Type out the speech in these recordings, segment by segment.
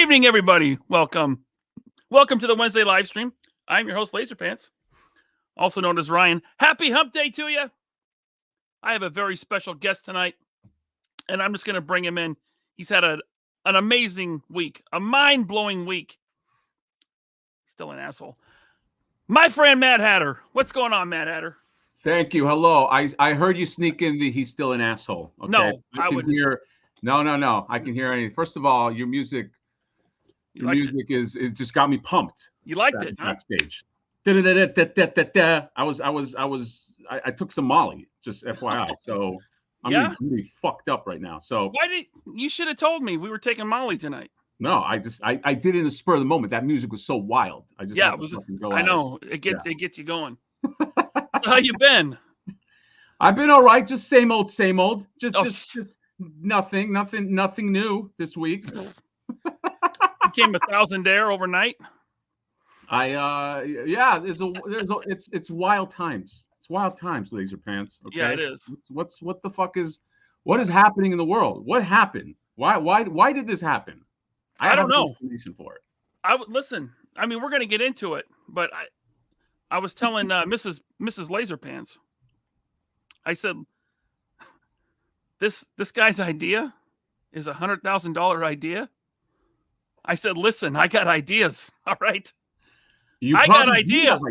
evening, everybody. Welcome to the Wednesday live stream. I'm your host, Laserpants, also known as Ryan. Happy Hump Day to you. I have a very special guest tonight, and I'm just going to bring him in. He's had an amazing week, a mind-blowing week. Still an asshole. My friend Mad Hatter. What's going on, Mad Hatter? Thank you. Hello. I heard you sneak in the he's still an asshole. Okay? No, I can wouldn't. hear. No. I can hear anything. First of all, your music. Your music is just got me pumped. You liked it, huh? Backstage. I took some Molly, just FYI. So I'm really fucked up right now. So you should have told me we were taking Molly tonight. No, I did it in the spur of the moment. That music was so wild. I know it gets you going. How you been? I've been all right. Just same old. Just nothing new this week. Became 1,000 dare overnight. It's wild times. It's wild times, Laserpants. Okay? Yeah, it is. What is happening in the world? What happened? Why did this happen? I don't know. Explanation for it. Listen. I mean, we're gonna get into it, but I was telling Mrs. Laserpants. I said, this guy's idea is $100,000 idea. I said, listen, I got ideas. All right. I got ideas.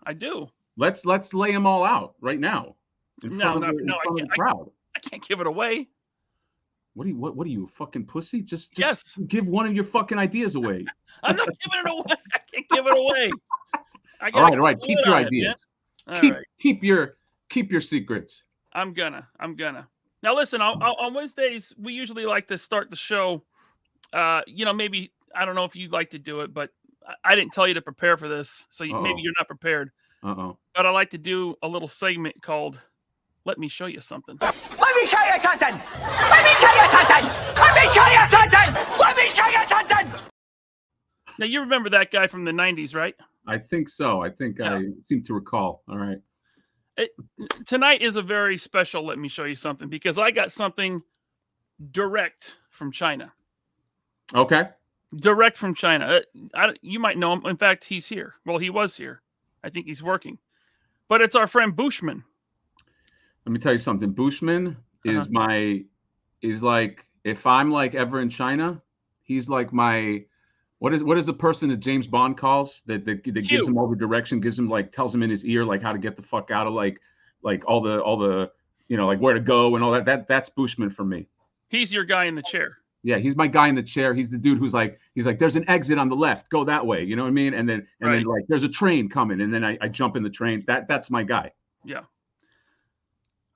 I do. Let's lay them all out right now. In front of the crowd. I can't give it away. What are you, a fucking pussy? Just yes. Give one of your fucking ideas away. I'm not giving it away. I can't give it away. All right. Keep your ideas. Keep your secrets. I'm gonna. Now listen, on Wednesdays we usually like to start the show. Maybe I don't know if you'd like to do it, but I didn't tell you to prepare for this, so maybe you're not prepared. But I like to do a little segment called "Let Me Show You Something." Let me show you something. Let me show you something. Let me show you something. Let me show you something. Now you remember that guy from the '90s, right? I think so. I seem to recall. All right. Tonight is a very special "Let Me Show You Something" because I got something direct from China. Okay. Direct from China. You might know him. In fact, he's here. Well, he was here. I think he's working. But it's our friend Bushman. Let me tell you something. Bushman is like, if I'm like ever in China, he's like my, what is the person that James Bond calls that gives him all the direction, tells him in his ear like how to get the fuck out of like all the like where to go and all that. That's Bushman for me. He's your guy in the chair. Yeah, he's my guy in the chair. He's the dude who's like, there's an exit on the left, go that way. You know what I mean? And then like there's a train coming, and then I jump in the train. That's my guy. Yeah.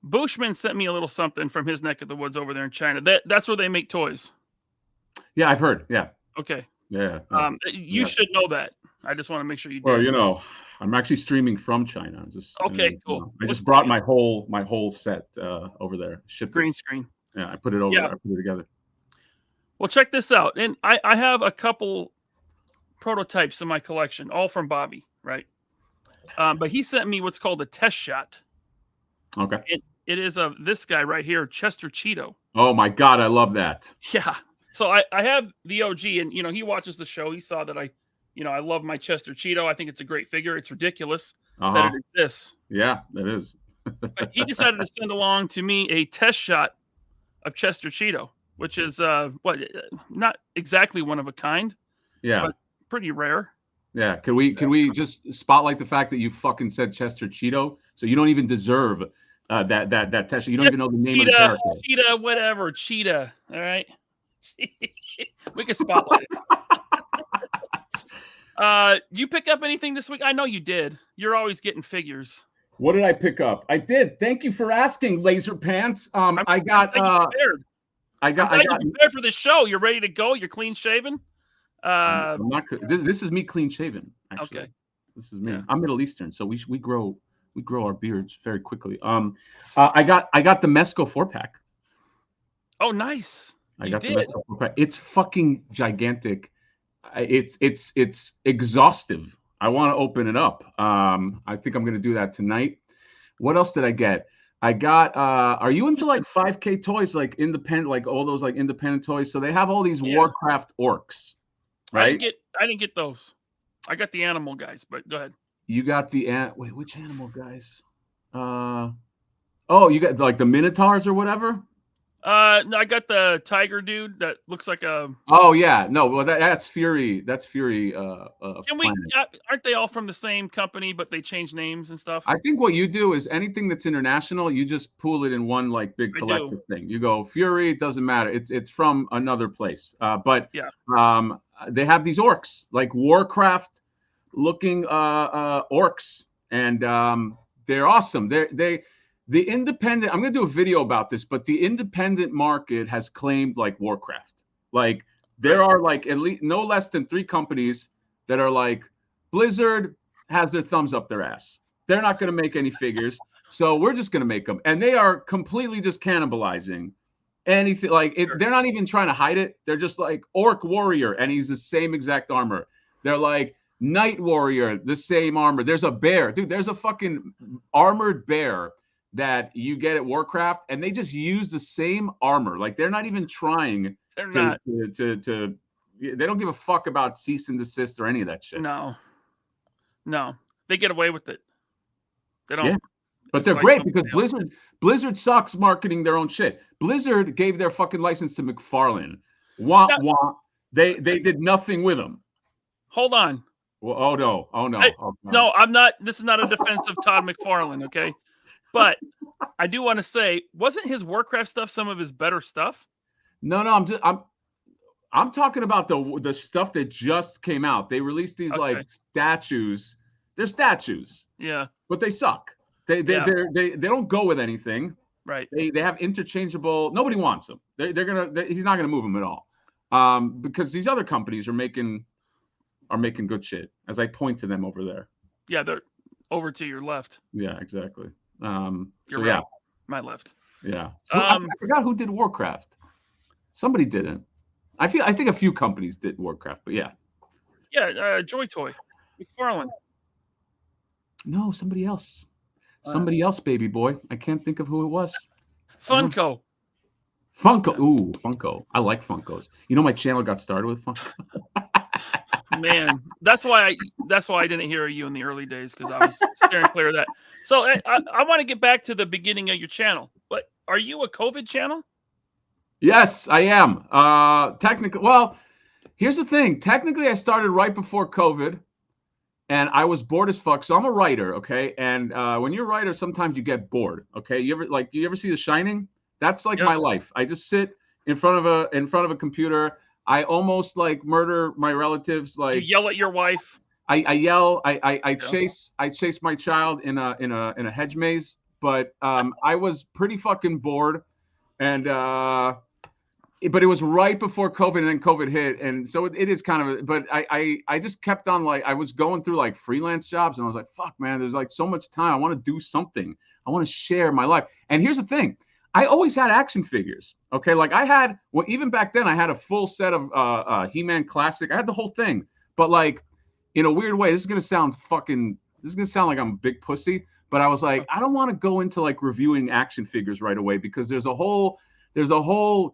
Bushman sent me a little something from his neck of the woods over there in China. That's where they make toys. Yeah, I've heard. Yeah. Okay. Yeah. You should know that. I just want to make sure you do. Well, I'm actually streaming from China. Cool. I just brought my whole set over there. Shipped green screen. Yeah, I put it over there. I put it together. Well, check this out. And I have a couple prototypes in my collection, all from Bobby, right? But he sent me what's called a test shot. Okay. It is of this guy right here, Chester Cheeto. Oh, my God. I love that. Yeah. So I have the OG, and, he watches the show. He saw that I love my Chester Cheeto. I think it's a great figure. It's ridiculous that it exists. Yeah, it is. But he decided to send along to me a test shot of Chester Cheeto, which is not exactly one of a kind. Yeah, but pretty rare. Yeah, can we just spotlight the fact that you fucking said Chester Cheeto, so you don't even deserve that test. You don't even know the name of the character. Cheetah, whatever, Cheetah. All right, we can spotlight it. You pick up anything this week? I know you did. You're always getting figures. What did I pick up? I did. Thank you for asking, Laserpants. I got prepared for the show. You're ready to go. You're clean shaven. I'm not. This is me clean shaven. Actually. Okay. This is me. Yeah. I'm Middle Eastern, so we grow our beards very quickly. I got the Mezco 4-pack. Oh, nice. I got the Mezco 4-pack. It's fucking gigantic. It's exhaustive. I want to open it up. I think I'm going to do that tonight. What else did I get? I got are you into like 5K toys, like independent, like all those like independent toys? So they have all these Warcraft orcs, right? I didn't get those. I got the animal guys, but go ahead. You got the wait, which animal guys? Oh, you got like the Minotaurs or whatever? No, I got the tiger dude that looks like a. Oh yeah, no, well that's Fury. That's Fury. Can we? Aren't they all from the same company, but they change names and stuff? I think what you do is anything that's international, you just pool it in one like big collective thing. You go Fury, it doesn't matter. It's from another place. But yeah, they have these orcs, like Warcraft looking orcs, and they're awesome. The independent, I'm going to do a video about this, but the independent market has claimed like Warcraft. Like there are like at least no less than 3 companies that are like, Blizzard has their thumbs up their ass. They're not going to make any figures. So we're just going to make them. And they are completely just cannibalizing anything. Like they're not even trying to hide it. They're just like Orc Warrior, and he's the same exact armor. They're like Night Warrior, the same armor. There's a bear. Dude, there's a fucking armored bear that you get at Warcraft, and they just use the same armor. Like they're not even trying to they don't give a fuck about cease and desist or any of that shit. No, they get away with it. They don't. Yeah. But they're like great because Blizzard sucks marketing their own shit. Blizzard gave their fucking license to McFarlane. Wah. They did nothing with them. Hold on. Well, oh no. No, I'm not. This is not a defense of Todd McFarlane, okay? But I do want to say, wasn't his Warcraft stuff some of his better stuff? No, I'm talking about the stuff that just came out. They released these like statues. They're statues. Yeah. But they suck. They don't go with anything. Right. They have interchangeable. Nobody wants them. He's not gonna move them at all. Because these other companies are making good shit. As I point to them over there. Yeah, they're over to your left. Yeah, exactly. You're so right. yeah, my left. Yeah. So I forgot who did Warcraft. Somebody didn't. I think a few companies did Warcraft, but yeah. Yeah, Joy Toy, McFarlane. No, somebody else. Somebody else, baby boy. I can't think of who it was. Funko. Ooh, Funko. I like Funkos. You know, my channel got started with Funko. Man, that's why I didn't hear you in the early days, because I was steering clear of that. So I want to get back to the beginning of your channel. But are you a COVID channel? Yes, I am. Technically, well, here's the thing. Technically, I started right before COVID, and I was bored as fuck. So I'm a writer, okay? And when you're a writer, sometimes you get bored, okay? You ever see The Shining? That's like my life. I just sit in front of a computer. I almost like murder my relatives. Like you yell at your wife. I yell. I chase my child in a hedge maze. But I was pretty fucking bored, and but it was right before COVID, and then COVID hit, and so it is kind of. But I just kept on, like, I was going through like freelance jobs, and I was like, fuck, man, there's like so much time. I want to do something. I want to share my life. And here's the thing. I always had action figures. Okay, like I had, well, even back then I had a full set of He-Man Classic. I had the whole thing. But like, in a weird way, this is gonna sound like I'm a big pussy. But I was like, I don't want to go into like reviewing action figures right away, because there's a whole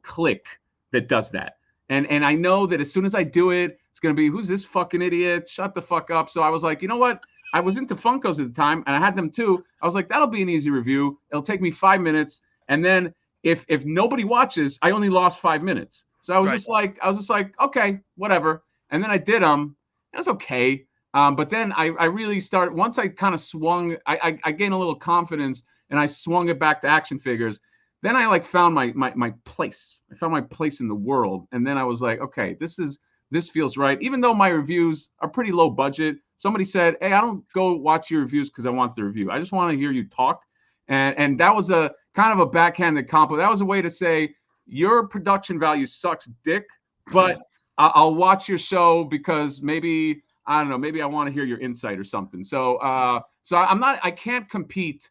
clique that does that. And I know that as soon as I do it, it's gonna be, who's this fucking idiot? Shut the fuck up. So I was like, you know what? I was into Funkos at the time, and I had them too. I was like, that'll be an easy review. It'll take me 5 minutes. And then if nobody watches, I only lost 5 minutes. So I was just like, okay, whatever. And then I did them. That's okay. But then I really started, once I kind of swung, I gained a little confidence, and I swung it back to action figures. Then I like found my place. I found my place in the world. And then I was like, okay, this feels right. Even though my reviews are pretty low budget. Somebody said, hey, I don't go watch your reviews because I want the review. I just want to hear you talk. And that was a kind of a backhanded compliment. That was a way to say, your production value sucks dick, but I'll watch your show because maybe, I don't know, maybe I want to hear your insight or something. So I can't compete.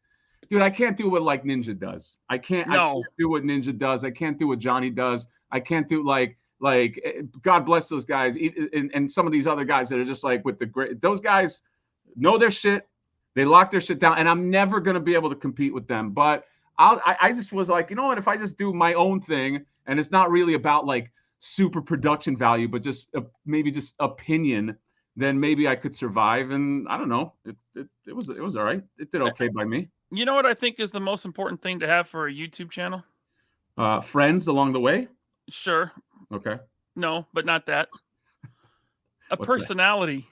Dude, I can't do what like Ninja does. I can't do what Ninja does. I can't do what Johnny does. I can't do like God bless those guys. And some of these other guys that are just like with the great, those guys know their shit. They lock their shit down, and I'm never going to be able to compete with them. But I just was like, you know what? If I just do my own thing, and it's not really about like super production value, but just maybe just opinion, then maybe I could survive. And I don't know. It was all right. It did okay by me. You know what I think is the most important thing to have for a YouTube channel? Friends along the way. Sure. Okay. No, but not that. A What's personality.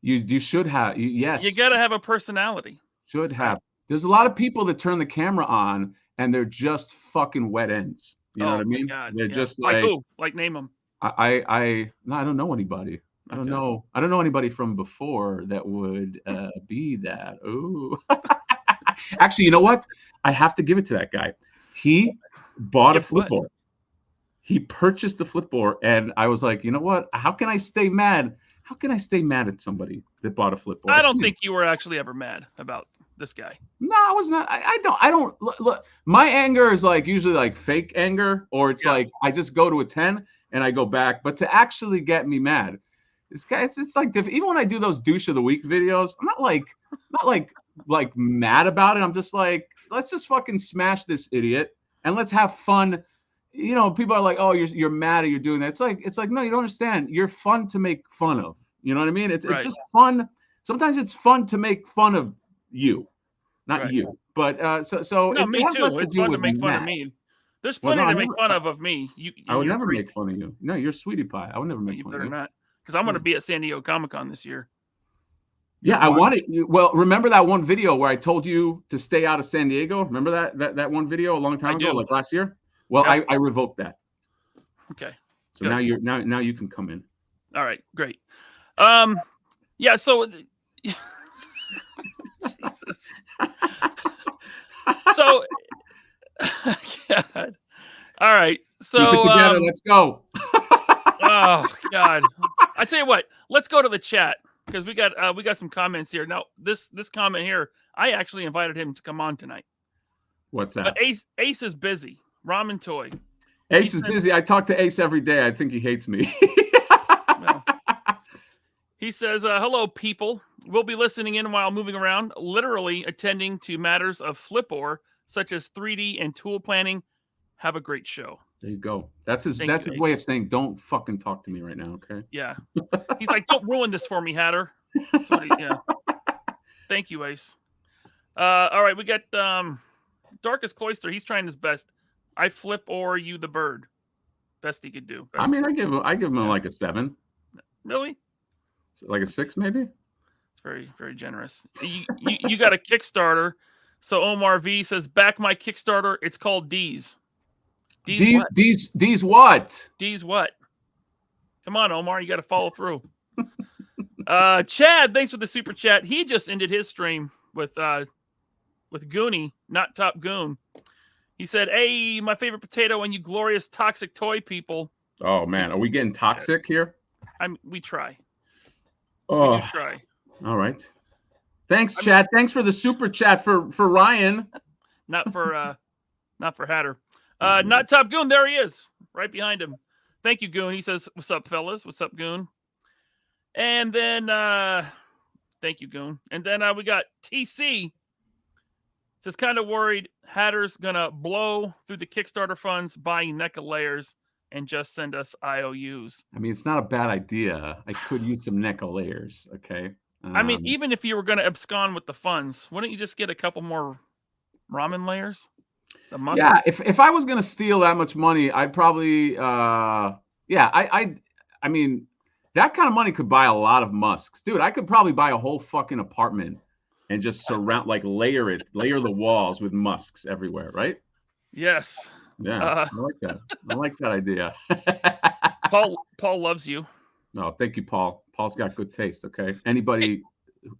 that? You should have. Yes. You got to have a personality. Should have. There's a lot of people that turn the camera on and they're just fucking wet ends. You know what I mean? God, they're just like who? Like name them. No, I don't know anybody. I don't know anybody from before that would be that. Ooh. Actually, you know what? I have to give it to that guy. He bought a Flip-OR. He purchased the Flip-OR, and I was like, you know what? How can I stay mad? How can I stay mad at somebody that bought a Flip-OR? I don't think you were actually ever mad about this guy. No, I was not. I don't look. My anger is like usually like fake anger, or it's like I just go to a 10 and I go back. But to actually get me mad, this guy, it's like even when I do those douche of the week videos, I'm not like mad about it. I'm just like, let's just fucking smash this idiot and let's have fun. You know, people are like, oh, you're mad or you're doing that. It's like no, you don't understand. You're fun to make fun of. You know what I mean? It's just fun. Sometimes it's fun to make fun of you, not you. But so no, me too. It's fun to make fun of me. There's plenty to make fun of me. I would never make fun of you. No, you're a sweetie pie. I would never make fun of you. You better not, because I'm going to be at San Diego Comic-Con this year. Yeah, I wanted you. Well, remember that one video where I told you to stay out of San Diego? Remember that one video a long time ago, like last year? Well, I revoked that. Okay. So now you can come in. All right, great. Yeah, so Jesus. So God. All right. So keep it together, let's go. Oh God. I tell you what, let's go to the chat because we got some comments here. Now, this comment here, I actually invited him to come on tonight. What's that? But Ace is busy. Ramen Toy. Ace is busy. I talk to Ace every day. I think he hates me. No. He says, hello, people. We'll be listening in while moving around, literally attending to matters of Flip-OR, such as 3D and tool planning. Have a great show. There you go. That's his way of saying, don't fucking talk to me right now, okay? Yeah. He's like, don't ruin this for me, Hatter. That's what Thank you, Ace. All right, we got Darkest Cloister. He's trying his best. I Flip-OR you the bird. Best he could do. Best. I mean, I give him like a 7. Really? Like a 6, maybe? It's very, very generous. You got a Kickstarter. So Omar V says, back my Kickstarter. It's called D's. D's what? D's what? D's what? Come on, Omar. You got to follow through. Chad, thanks for the super chat. He just ended his stream with Goonie, not Top Goon. He said, hey, my favorite potato and you glorious toxic toy people. Oh, man. Are we getting toxic here? We try. Oh, we try. All right. Thanks, Chad. Thanks for the super chat for Ryan. Not for Hatter. Not Top Goon. There he is, right behind him. Thank you, Goon. He says, what's up, fellas? What's up, Goon? And then, thank you, Goon. And then we got TC. Says, kind of worried Hatter's going to blow through the Kickstarter funds buying NECA layers and just send us IOUs. I mean, it's not a bad idea. I could use some NECA layers, okay? I mean, even if you were going to abscond with the funds, wouldn't you just get a couple more ramen layers? Yeah, if I was going to steal that much money, I'd probably, I mean, that kind of money could buy a lot of musks. Dude, I could probably buy a whole fucking apartment and just surround, like layer the walls with musks everywhere, right? Yes. Yeah, I like that. I like that idea. Paul loves you. No, thank you, Paul. Paul's got good taste, okay? Anybody,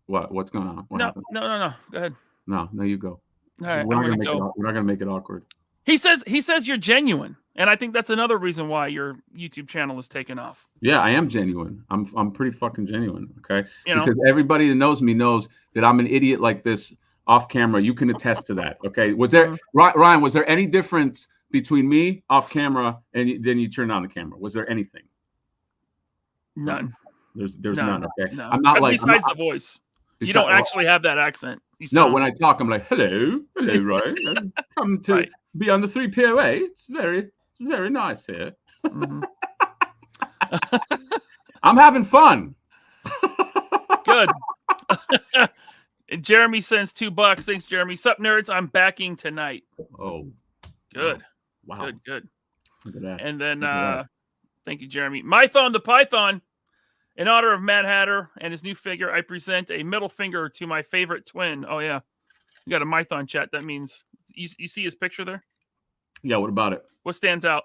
what's going on? What happened? No. Go ahead. No, you go. All right, we're not going to make it awkward. He says you're genuine, and I think that's another reason why your YouTube channel is taking off. Yeah, I am genuine. I'm pretty fucking genuine, okay? Because everybody that knows me knows that I'm an idiot like this off camera. You can attest to that, okay? Was there Ryan? Was there any difference between me off camera and then you turned on the camera? Was there anything? None. There's none. Okay. No. I'm not like besides the voice. You don't actually have that accent. No, when I talk, I'm like, hello, Ryan. Come to be on the 3POA. It's very nice here. Mm-hmm. I'm having fun. Good. And Jeremy sends $2. Thanks, Jeremy. Sup, nerds? I'm backing tonight. Oh, good. Wow. Good. Look at that. And then, thank you, Jeremy. Mython the Python. In honor of Mad Hatter and his new figure, I present a middle finger to my favorite twin. Oh, yeah. You got a Mython chat. That means you see his picture there? Yeah, what about it? What stands out?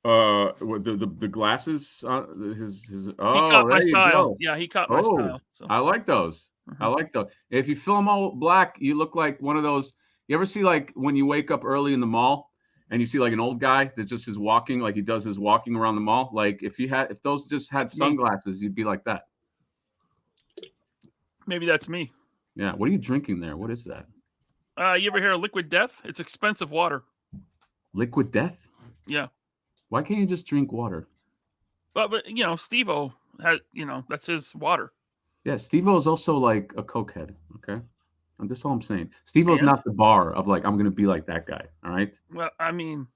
The glasses. He caught my style. Yeah, he caught my style. So. I like those. I like those. If you film all black, you look like one of those. You ever see like when you wake up early in the mall and you see like an old guy that just is walking, like he does his walking around the mall? Like if those just had sunglasses, you'd be like that. Maybe that's me. Yeah. What are you drinking there? What is that? You ever hear of Liquid Death? It's expensive water. Liquid Death? Yeah. Why can't you just drink water? But you know, Steve-O has, that's his water. Yeah, Steve-O is also like a cokehead. Okay, and that's all I'm saying. Steve-O's not the bar of like I'm gonna be like that guy. All right. Well, I mean,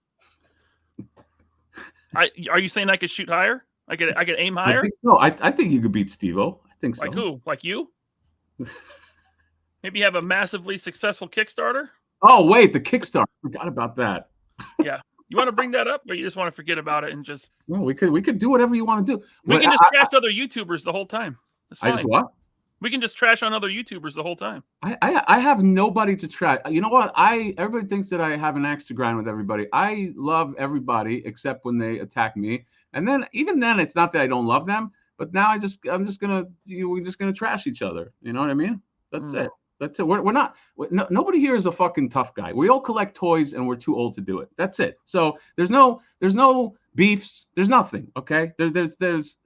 are you saying I could shoot higher? I could aim higher? I think so. I think you could beat Steve-O. I think so. Like who? Like you? Maybe have a massively successful Kickstarter? Oh wait, the Kickstarter. Forgot about that. Yeah. You want to bring that up, or you just want to forget about it and just? No, we could do whatever you want to do. We can just trash other YouTubers the whole time. That's fine. I just what? We can just trash on other YouTubers the whole time. I have nobody to trash. You know what? Everybody thinks that I have an axe to grind with everybody. I love everybody except when they attack me, and then even then, it's not that I don't love them, but now we're just gonna trash each other. You know what I mean? That's it. That's it. We're not. Nobody here is a fucking tough guy. We all collect toys, and we're too old to do it. That's it. So there's no beefs. There's nothing. Okay. It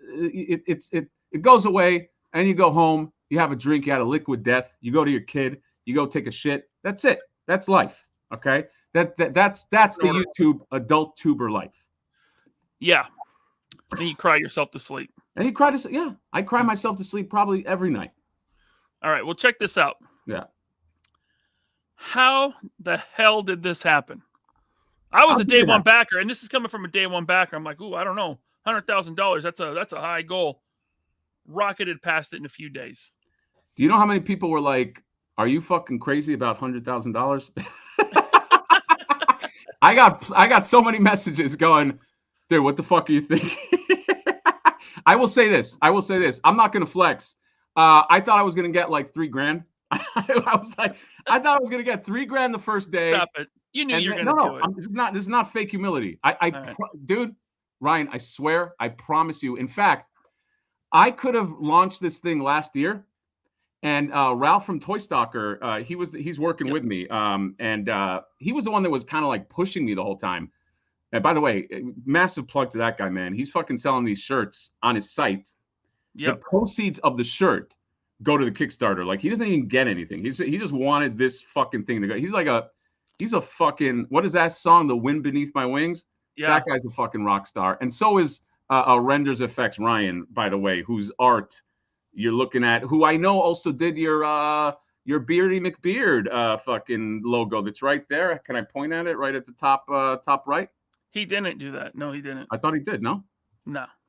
goes away, and you go home. You have a drink. You had a Liquid Death. You go to your kid. You go take a shit. That's it. That's life. Okay. That's the YouTube adult tuber life. Yeah. And you cry yourself to sleep. And you cry to sleep. Yeah. I cry myself to sleep probably every night. All right. Well, check this out. Yeah. How the hell did this happen? I was a day one backer, and this is coming from a day one backer. I'm like, ooh, I don't know, $100,000. That's a high goal. Rocketed past it in a few days. Do you know how many people were like, "Are you fucking crazy about $100,000?" I got so many messages going, dude, what the fuck are you thinking? I will say this. I'm not gonna flex. I thought I was gonna get like $3,000. I thought I was gonna get $3,000 the first day. Stop it! You knew you were gonna do it. This is not fake humility. Dude, Ryan, I swear, I promise you. In fact, I could have launched this thing last year, and Ralph from Toy Stalker, he's working with me, and he was the one that was kind of like pushing me the whole time. And by the way, massive plug to that guy, man. He's fucking selling these shirts on his site. Yep. The proceeds of the shirt go to the Kickstarter. Like he doesn't even get anything. He just wanted this fucking thing to go. He's a fucking, what is that song? The Wind Beneath My Wings. Yeah. That guy's a fucking rock star. And so is Renders Effects Ryan, by the way, whose art you're looking at, who I know also did your Beardy McBeard fucking logo that's right there. Can I point at it right at the top right? He didn't do that. No, he didn't. I thought he did. No.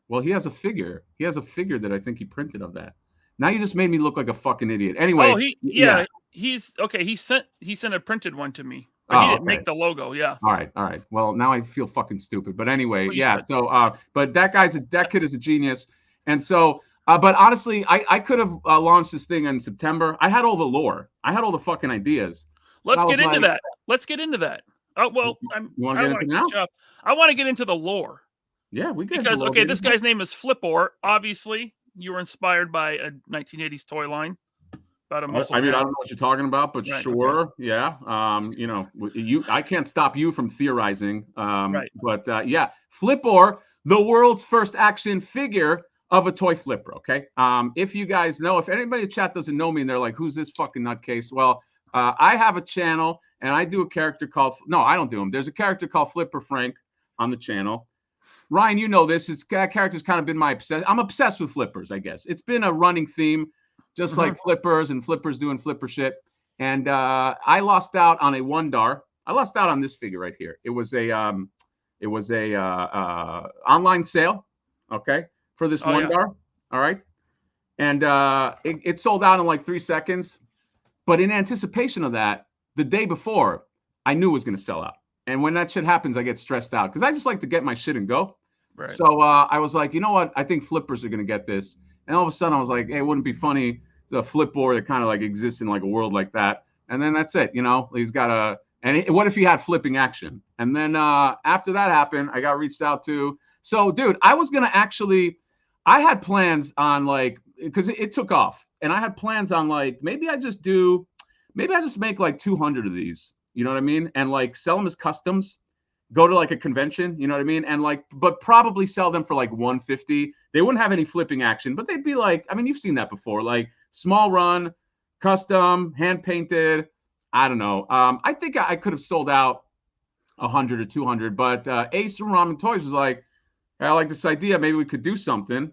Well, he has a figure. He has a figure that I think he printed of that. Now you just made me look like a fucking idiot. Anyway. Oh, he's okay. He sent a printed one to me. But he didn't make the logo. Yeah. All right. Well, now I feel fucking stupid. But anyway, yeah. So, but that kid is a genius. And so, but honestly, I could have launched this thing in September. I had all the lore. I had all the fucking ideas. Let's get into that. Oh well, you want to get into now? I want to get into the lore. Yeah, we can. Because this guy's name is Flip-Or. Obviously, you were inspired by a 1980s toy line about a muscle. I don't know what you're talking about, but right, sure, okay. Yeah. I can't stop you from theorizing. Right. But yeah, Flip-Or, the world's first action figure of a toy flipper. Okay. If you guys know, if anybody in chat doesn't know me and they're like, "Who's this fucking nutcase?" Well, I have a channel and I do a character called. No, I don't do them. There's a character called Flipper Frank on the channel. Ryan, you know this. That character's kind of been my obsession. I'm obsessed with flippers, I guess. It's been a running theme. just like flippers and flippers doing flipper shit. And I lost out on a $1. I lost out on this figure right here. It was a online sale, okay, for this $1. Yeah. All right, and it sold out in like 3 seconds. But in anticipation of that, the day before, I knew it was going to sell out. And when that shit happens, I get stressed out because I just like to get my shit and go. Right. So I was like, you know what? I think flippers are going to get this. And all of a sudden, I was like, hey, it wouldn't be funny the flip-or that kind of like exists in like a world like that. And then that's it. You know, he's got a. And what if he had flipping action? And then after that happened, I got reached out to. So, dude, I was going to actually. I had plans on like because it took off. And I had plans on like maybe I just make like 200 of these. You know what I mean? And like sell them as customs. Go to like a convention, you know what I mean? And like, but probably sell them for like 150. They wouldn't have any flipping action, but they'd be like, I mean, you've seen that before, like small run, custom, hand painted. I don't know. I think I could have sold out 100 or 200, but Ace from Ramen Toys was like, hey, I like this idea. Maybe we could do something.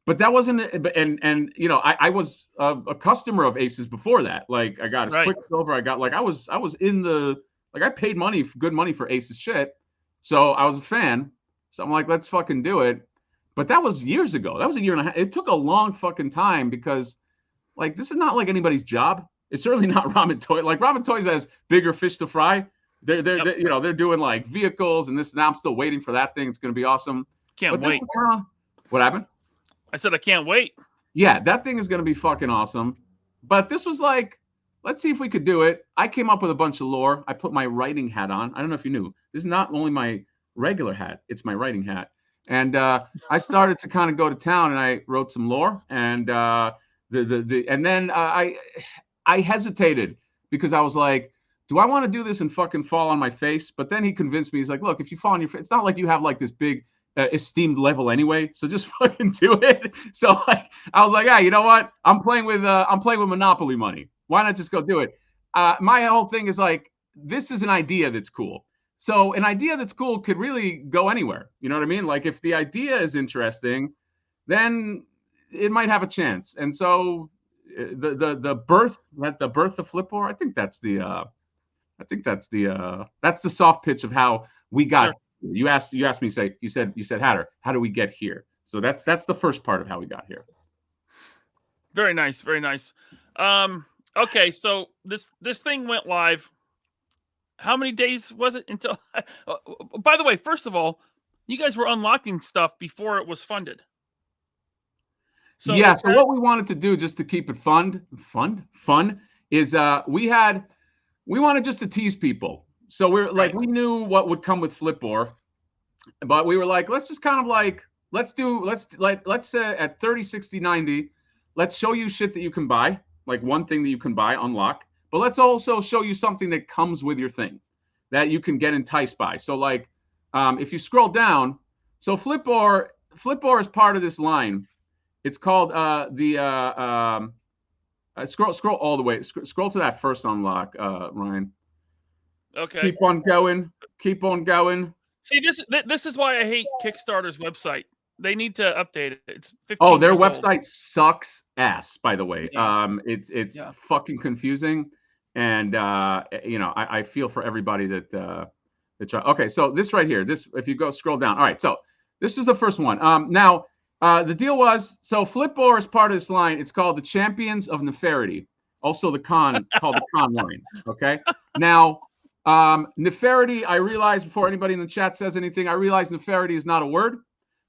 But that wasn't, and you know, I was a customer of Ace's before that. Like I got his quick silver. I got like I was in the. Like I paid money, good money for Ace's shit. So I was a fan. So I'm like, let's fucking do it. But that was years ago. That was a year and a half. It took a long fucking time because like, this is not like anybody's job. It's certainly not Ramen Toys. Like Ramen Toys has bigger fish to fry. They're you know, they're doing like vehicles and this. Now I'm still waiting for that thing. It's going to be awesome. Can't wait. What happened? I said, I can't wait. Yeah, that thing is going to be fucking awesome. But this was like, let's see if we could do it. I came up with a bunch of lore. I put my writing hat on. I don't know if you knew. This is not only my regular hat. It's my writing hat. And I started to kind of go to town and I wrote some lore. And and then I hesitated because I was like, do I want to do this and fucking fall on my face? But then he convinced me. He's like, look, if you fall on your face, it's not like you have like this big esteemed level anyway. So just fucking do it. So like, I was like, hey, you know what? I'm playing with Monopoly money. Why not just go do it? My whole thing is like, this is an idea that's cool. So an idea that's cool could really go anywhere. You know what I mean? Like if the idea is interesting, then it might have a chance. And so the birth of Flip-or, I think that's the soft pitch of how we got. Sure. You asked me, you said, Hatter, how do we get here? So that's the first part of how we got here. Very nice. Very nice. Okay, so this thing went live. How many days was it until? By the way, first of all, you guys were unlocking stuff before it was funded. So yeah. So what we wanted to do, just to keep it fun, is we wanted just to tease people. So we're like, we knew what would come with Flip-or, but we were like, let's just kind of like let's at 30, 60, 90, let's show you shit that you can buy. Like one thing that you can buy, unlock, but let's also show you something that comes with your thing that you can get enticed by. So like, if you scroll down, so Flip-or is part of this line. It's called scroll all the way. Scroll to that first unlock, Ryan. Okay. Keep on going. See, this is why I hate Kickstarter's website. They need to update it. It's 15 Oh, their years website old. sucks ass, by the way. Yeah. It's fucking confusing. And you know, I feel for everybody that try. Okay, so this right here, if you go scroll down. All right, so this is the first one. Now the deal was, so Flip-or is part of this line. It's called the Champions of Nefarity. Also the con called the con line. Okay. Now Nefarity, I realize before anybody in the chat says anything, I realize Nefarity is not a word.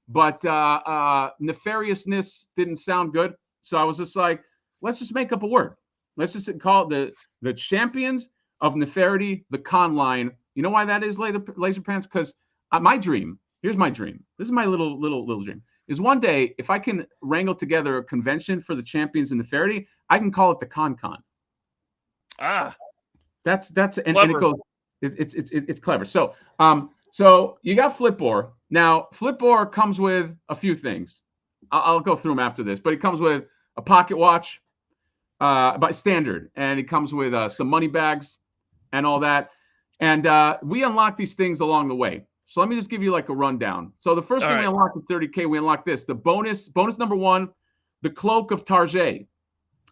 But nefariousness didn't sound good. So I was just like, let's just make up a word. Let's just call it the Champions of Nefarity, the con line. You know why that is, Laser Pants? Because my dream, here's my dream. This is my little dream, is one day, if I can wrangle together a convention for the Champions of Nefarity, I can call it the Con. Ah. That's and it goes, it's clever. So so you got Flip-or. Now, Flip-or comes with a few things. I'll go through them after this, but it comes with a pocket watch by standard, and it comes with some money bags and all that. And we unlock these things along the way. So let me just give you like a rundown. So the first thing we unlocked with 30K, we unlocked this. The bonus number one, the Cloak of Tarjay.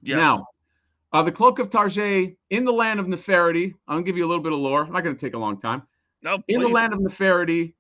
Yes. Now, the Cloak of Tarjay in the land of Nefertiti. I'm going to give you a little bit of lore. I'm not going to take a long time. No, In the please. land of Nefertiti,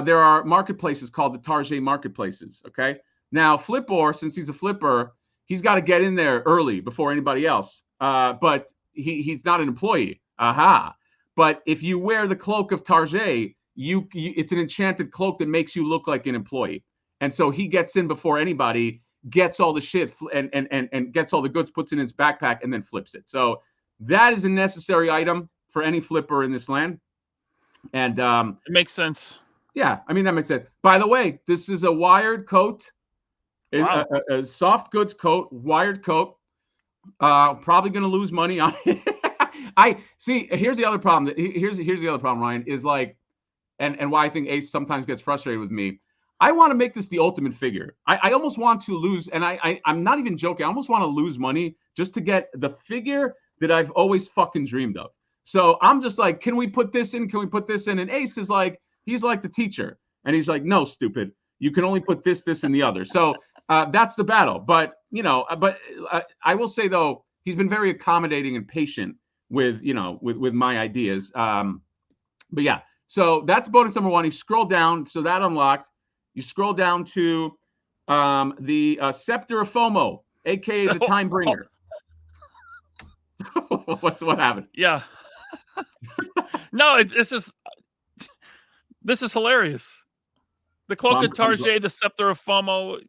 there are marketplaces called the Tarjay marketplaces. Okay. Now, Flip-OR, since he's a flipper, he's got to get in there early before anybody else. But he's not an employee. Aha. But if you wear the Cloak of Tarjay, it's an enchanted cloak that makes you look like an employee. And so he gets in before anybody, gets all the shit and gets all the goods, puts it in his backpack, and then flips it. So that is a necessary item for any flipper in this land. And it makes sense. Yeah, I mean, that makes sense. By the way, this is a wired coat, Wow. a soft goods coat, wired coat. Probably going to lose money on it. I see. Here's the other problem. Here's the other problem, Ryan, is like, and why I think Ace sometimes gets frustrated with me. I want to make this the ultimate figure. I almost want to lose, and I'm not even joking. I almost want to lose money just to get the figure that I've always fucking dreamed of. So I'm just like, can we put this in? Can we put this in? And Ace is like, he's like the teacher, and he's like, no, stupid. You can only put this, and the other. So that's the battle. But I will say though, he's been very accommodating and patient with my ideas. But yeah, so that's bonus number one. You scroll down, so that unlocked. You scroll down to the Scepter of FOMO, aka the Time Bringer. What happened? Yeah. No, this is hilarious. The Cloak of Tarjay, the Scepter of FOMO,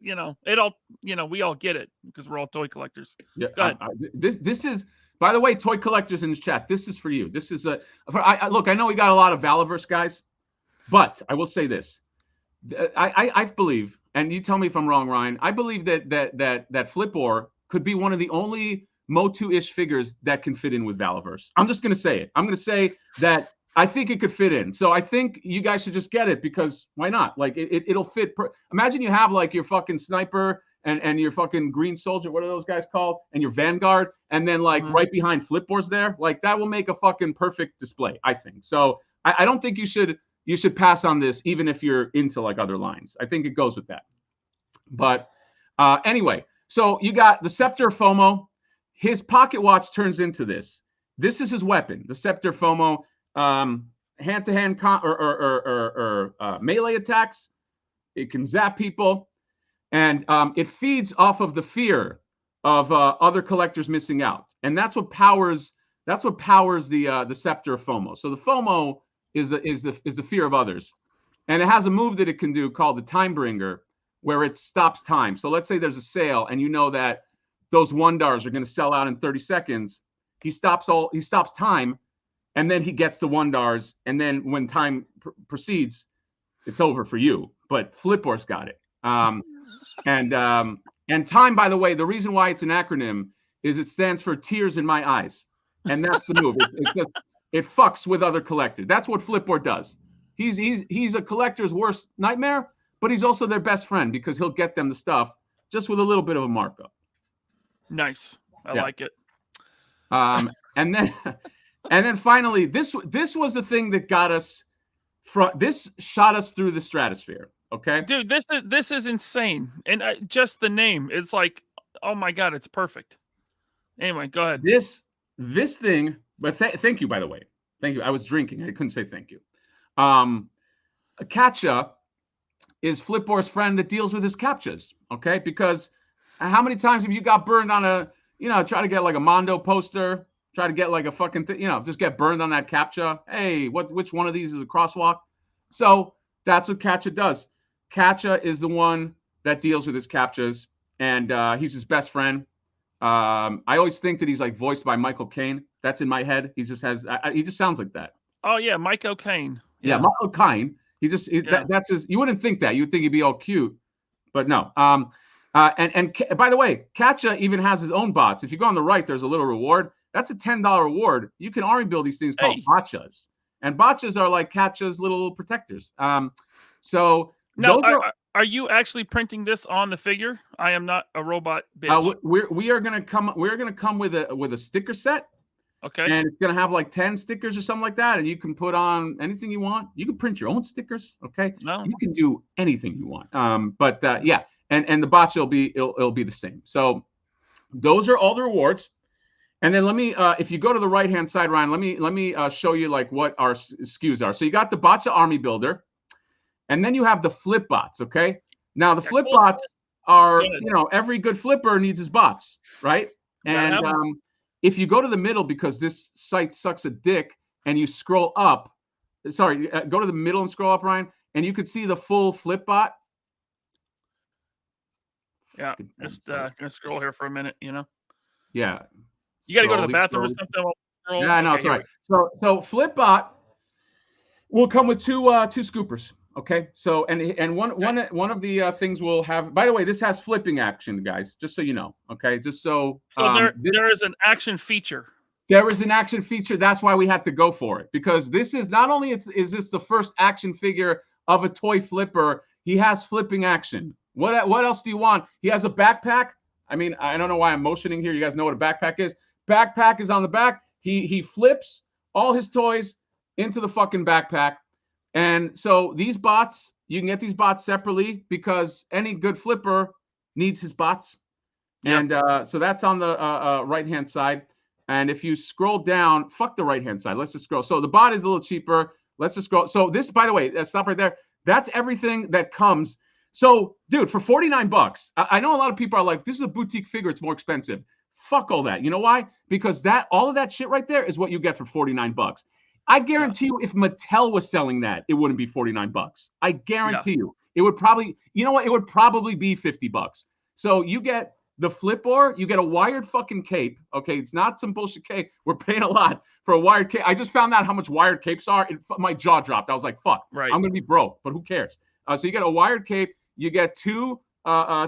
we all get it because we're all toy collectors. Yeah. This is, by the way, toy collectors in the chat. This is for you. This is look. I know we got a lot of Valaverse guys, but I will say this. I believe, and you tell me if I'm wrong, Ryan. I believe that Flip-OR could be one of the only Motu-ish figures that can fit in with Valaverse. I'm just gonna say it. I'm gonna say that I think it could fit in. So I think you guys should just get it because why not? Like it'll fit. Imagine you have like your fucking sniper and your fucking green soldier. What are those guys called? And your Vanguard, and then like right behind Flip-OR's there. Like that will make a fucking perfect display. I think. So I don't think you should pass on this, even if you're into like other lines. I think it goes with that. But anyway, so you got the Scepter FOMO. His pocket watch turns into this. This is his weapon, the Scepter FOMO. Hand-to-hand melee attacks. It can zap people, and it feeds off of the fear of other collectors missing out, and that's what powers the Scepter of FOMO. So the FOMO is the fear of others, and it has a move that it can do called the Time Bringer, where it stops time. So let's say there's a sale, and you know that those $1 are going to sell out in 30 seconds. He stops time, and then he gets the $1, and then when time proceeds, it's over for you. But Flip-OR's got it. And time, by the way, the reason why it's an acronym is it stands for Tears in My Eyes, and that's the move. It fucks with other collectors. That's what Flip-OR does. He's a collector's worst nightmare, but he's also their best friend because he'll get them the stuff just with a little bit of a markup. Nice, I like it. And then finally, this was the thing that got us this shot us through the stratosphere. Okay, dude, this is insane, and just the name, it's like, oh my god, it's perfect. Anyway, go ahead. This thing, but thank you, by the way. Thank you. I was drinking. I couldn't say thank you. Captcha is Flip-OR's friend that deals with his captchas. Okay, because how many times have you got burned on try to get like a Mondo poster, try to get like a fucking just get burned on that captcha. Hey, which one of these is a crosswalk? So that's what Captcha does. Captcha is the one that deals with his captchas, and he's his best friend. I always think that he's like voiced by Michael Caine. That's in my head. He just sounds like that. Oh yeah, Michael Caine. Yeah, Michael Caine. That's his. You wouldn't think that. You would think he'd be all cute, but no. And by the way, Captcha even has his own bots. If you go on the right, there's a little reward. That's a $10 reward. You can army build these things called botchas, and botchas are like Captcha's little protectors. So now, are you actually printing this on the figure? I am not a robot bitch. We are gonna come. We're gonna come with a sticker set. Okay. And it's gonna have like 10 stickers or something like that, and you can put on anything you want. You can print your own stickers. Okay. No. You can do anything you want. But yeah. And the botcha it'll be the same. So Those are all the rewards. And then let me, if you go to the right-hand side, Ryan, let me show you like what our SKUs are. So you got the Botcha Army Builder, and then you have the flip bots. Okay. Now the flip bots are, you know, every good flipper needs his bots, right? And if you go to the middle, because this site sucks a dick, and you scroll up, sorry, go to the middle and scroll up, Ryan, and you can see the full flip bot. Yeah, just gonna scroll here for a minute, you know. Yeah. You got to go to the bathroom or something. Yeah, no, it's right. So Flipbot will come with two scoopers. Okay. So and one of the things we'll have. By the way, this has flipping action, guys. Just so you know. Okay. Just so. So there is an action feature. There is an action feature. That's why we had to go for it, because this is not only is this the first action figure of a toy flipper. He has flipping action. What else do you want? He has a backpack. I mean, I don't know why I'm motioning here. You guys know what a backpack is. Backpack is on the back. He flips all his toys into the fucking backpack. And so these bots, you can get these bots separately, because any good flipper needs his bots. Yep. And so that's on the right-hand side. And if you scroll down, fuck the right-hand side. Let's just scroll. So the bot is a little cheaper. Let's just scroll. So this, by the way, stop right there. That's everything that comes. So, dude, for $49, I know a lot of people are like, this is a boutique figure. It's more expensive. Fuck all that. You know why? Because all of that shit right there is what you get for $49. I guarantee you, if Mattel was selling that, it wouldn't be $49. I guarantee you. It would probably, you know what? It would probably be $50. So you get the Flip-OR, you get a wired fucking cape. Okay, it's not some bullshit cape. We're paying a lot for a wired cape. I just found out how much wired capes are. My jaw dropped. I was like, fuck, right. I'm going to be broke, but who cares? So you get a wired cape. You get two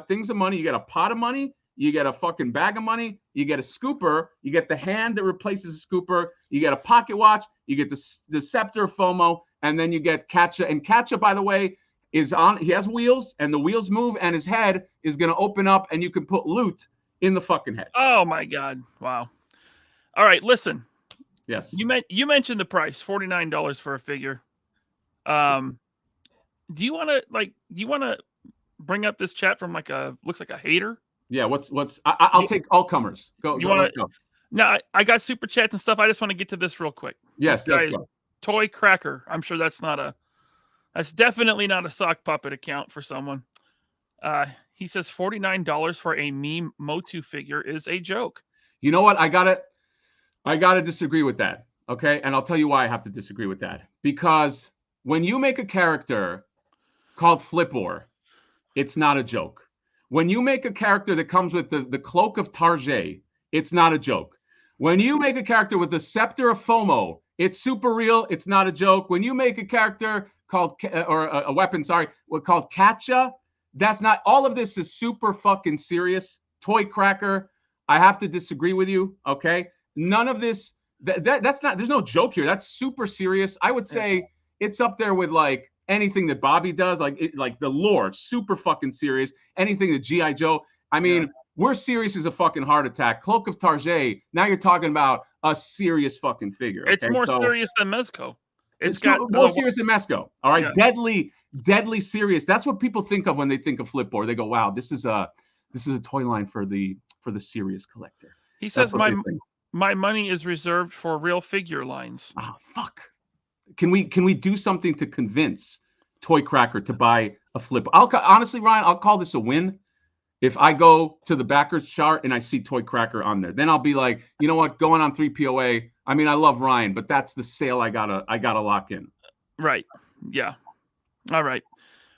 things of money. You get a pot of money. You get a fucking bag of money. You get a scooper. You get the hand that replaces the scooper. You get a pocket watch. You get the scepter of FOMO. And then you get Katcha. And Katcha, by the way, is on. He has wheels, and the wheels move, and his head is going to open up, and you can put loot in the fucking head. Oh, my God. Wow. All right, listen. Yes. You mentioned the price, $49 for a figure. Do you want to bring up this chat from looks like a hater? Yeah, I'll take all comers. Go. No, I got super chats and stuff. I just want to get to this real quick. Yes, let's go. Toy Cracker. I'm sure that's definitely not a sock puppet account for someone. He says $49 for a meme Motu figure is a joke. You know what? I gotta disagree with that. Okay, and I'll tell you why I have to disagree with that. Because when you make a character called Flip-OR, it's not a joke. When you make a character that comes with the cloak of Tarjay, it's not a joke. When you make a character with the scepter of FOMO, it's super real. It's not a joke. When you make a character called, or a weapon, sorry, called Katcha, that's not, all of this is super fucking serious. Toy Cracker, I have to disagree with you, okay? None of this, that's not, there's no joke here. That's super serious. I would say it's up there with like anything that Bobby does, like the lore, super fucking serious. Anything that G.I. Joe, I mean, we're serious as a fucking heart attack. Cloak of Tarjay, now you're talking about a serious fucking figure. Okay? It's more serious than Mezco. It's got more serious than Mezco. All right, yeah. Deadly serious. That's what people think of when they think of Flip-OR. They go, "Wow, this is a toy line for the serious collector." He says, "My money is reserved for real figure lines." Oh, fuck. Can we do something to convince Toy Cracker to buy a Flip? Honestly, Ryan, I'll call this a win. If I go to the backers chart and I see Toy Cracker on there, then I'll be like, you know what, going on 3POA. I mean, I love Ryan, but that's the sale I gotta lock in. Right. Yeah. All right.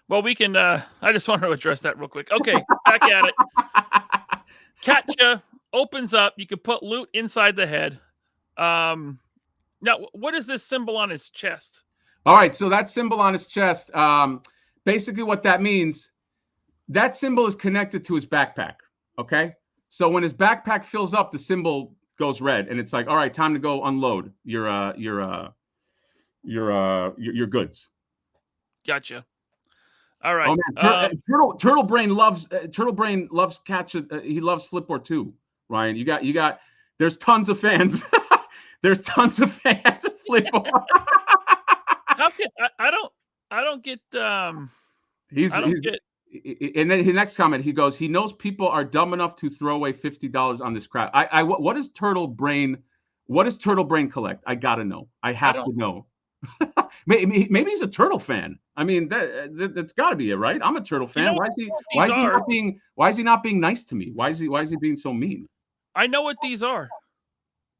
Well, we can. I just want to address that real quick. Okay, back at it. Katcha opens up. You can put loot inside the head. Now, what is this symbol on his chest? All right, so that symbol on his chest, basically what that means, that symbol is connected to his backpack, okay? So when his backpack fills up, the symbol goes red, and it's like, all right, time to go unload your goods. Gotcha. All right. Oh, man. Turtle Brain loves Katcha. He loves Flip-OR too, Ryan. You got. There's tons of fans. There's tons of fans of Flip-OR. I don't get. and then his next comment, he goes, he knows people are dumb enough to throw away $50 on this crap. What does Turtle Brain collect? I gotta know. I have to know. Maybe he's a turtle fan. I mean, that's got to be it, right? I'm a turtle fan. Why is he not being nice to me? Why is he being so mean? I know what these are.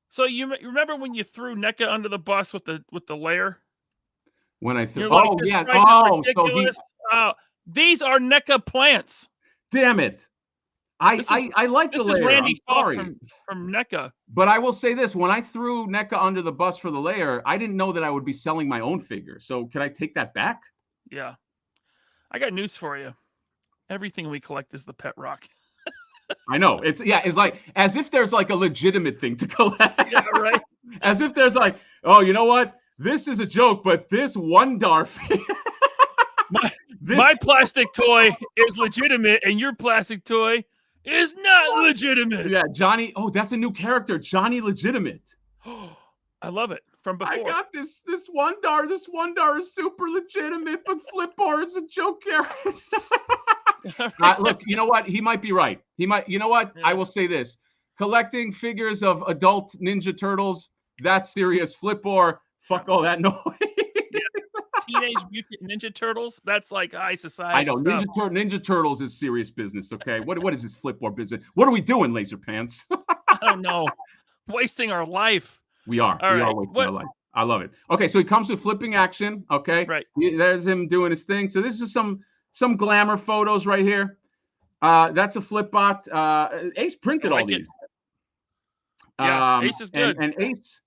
So you remember when you threw NECA under the bus with the layer? When I threw, like, this price is ridiculous. These are NECA plants. Damn it! I like the layer. This is Randy Falk from NECA. But I will say this: when I threw NECA under the bus for the layer, I didn't know that I would be selling my own figure. So can I take that back? Yeah, I got news for you. Everything we collect is the pet rock. I know. It's like as if there's like a legitimate thing to collect. Yeah, right. As if there's like, oh, you know what? This is a joke, but this Wondar figure. My plastic toy is legitimate, and your plastic toy is not legitimate. Yeah, Johnny. Oh, that's a new character, Johnny Legitimate. I love it from before. I got this Wondar. This Wondar is super legitimate, but Flip-OR is a joke character. Look, you know what? He might be right. He might. You know what? Yeah. I will say this: collecting figures of adult Ninja Turtles, that's serious. Flip-OR, fuck all that noise. Teenage Mutant Ninja Turtles, that's like high society. I know stuff. Ninja Turtles is serious business. Okay, what is this Flip-OR business? What are we doing, Laser Pants? I don't know. Wasting our life. We are. We are wasting our life. I love it. Okay, so he comes with flipping action. Okay, right. There's him doing his thing. So this is some glamour photos right here. That's a Flipbot. Ace printed all these. Yeah, Ace is good. And Ace,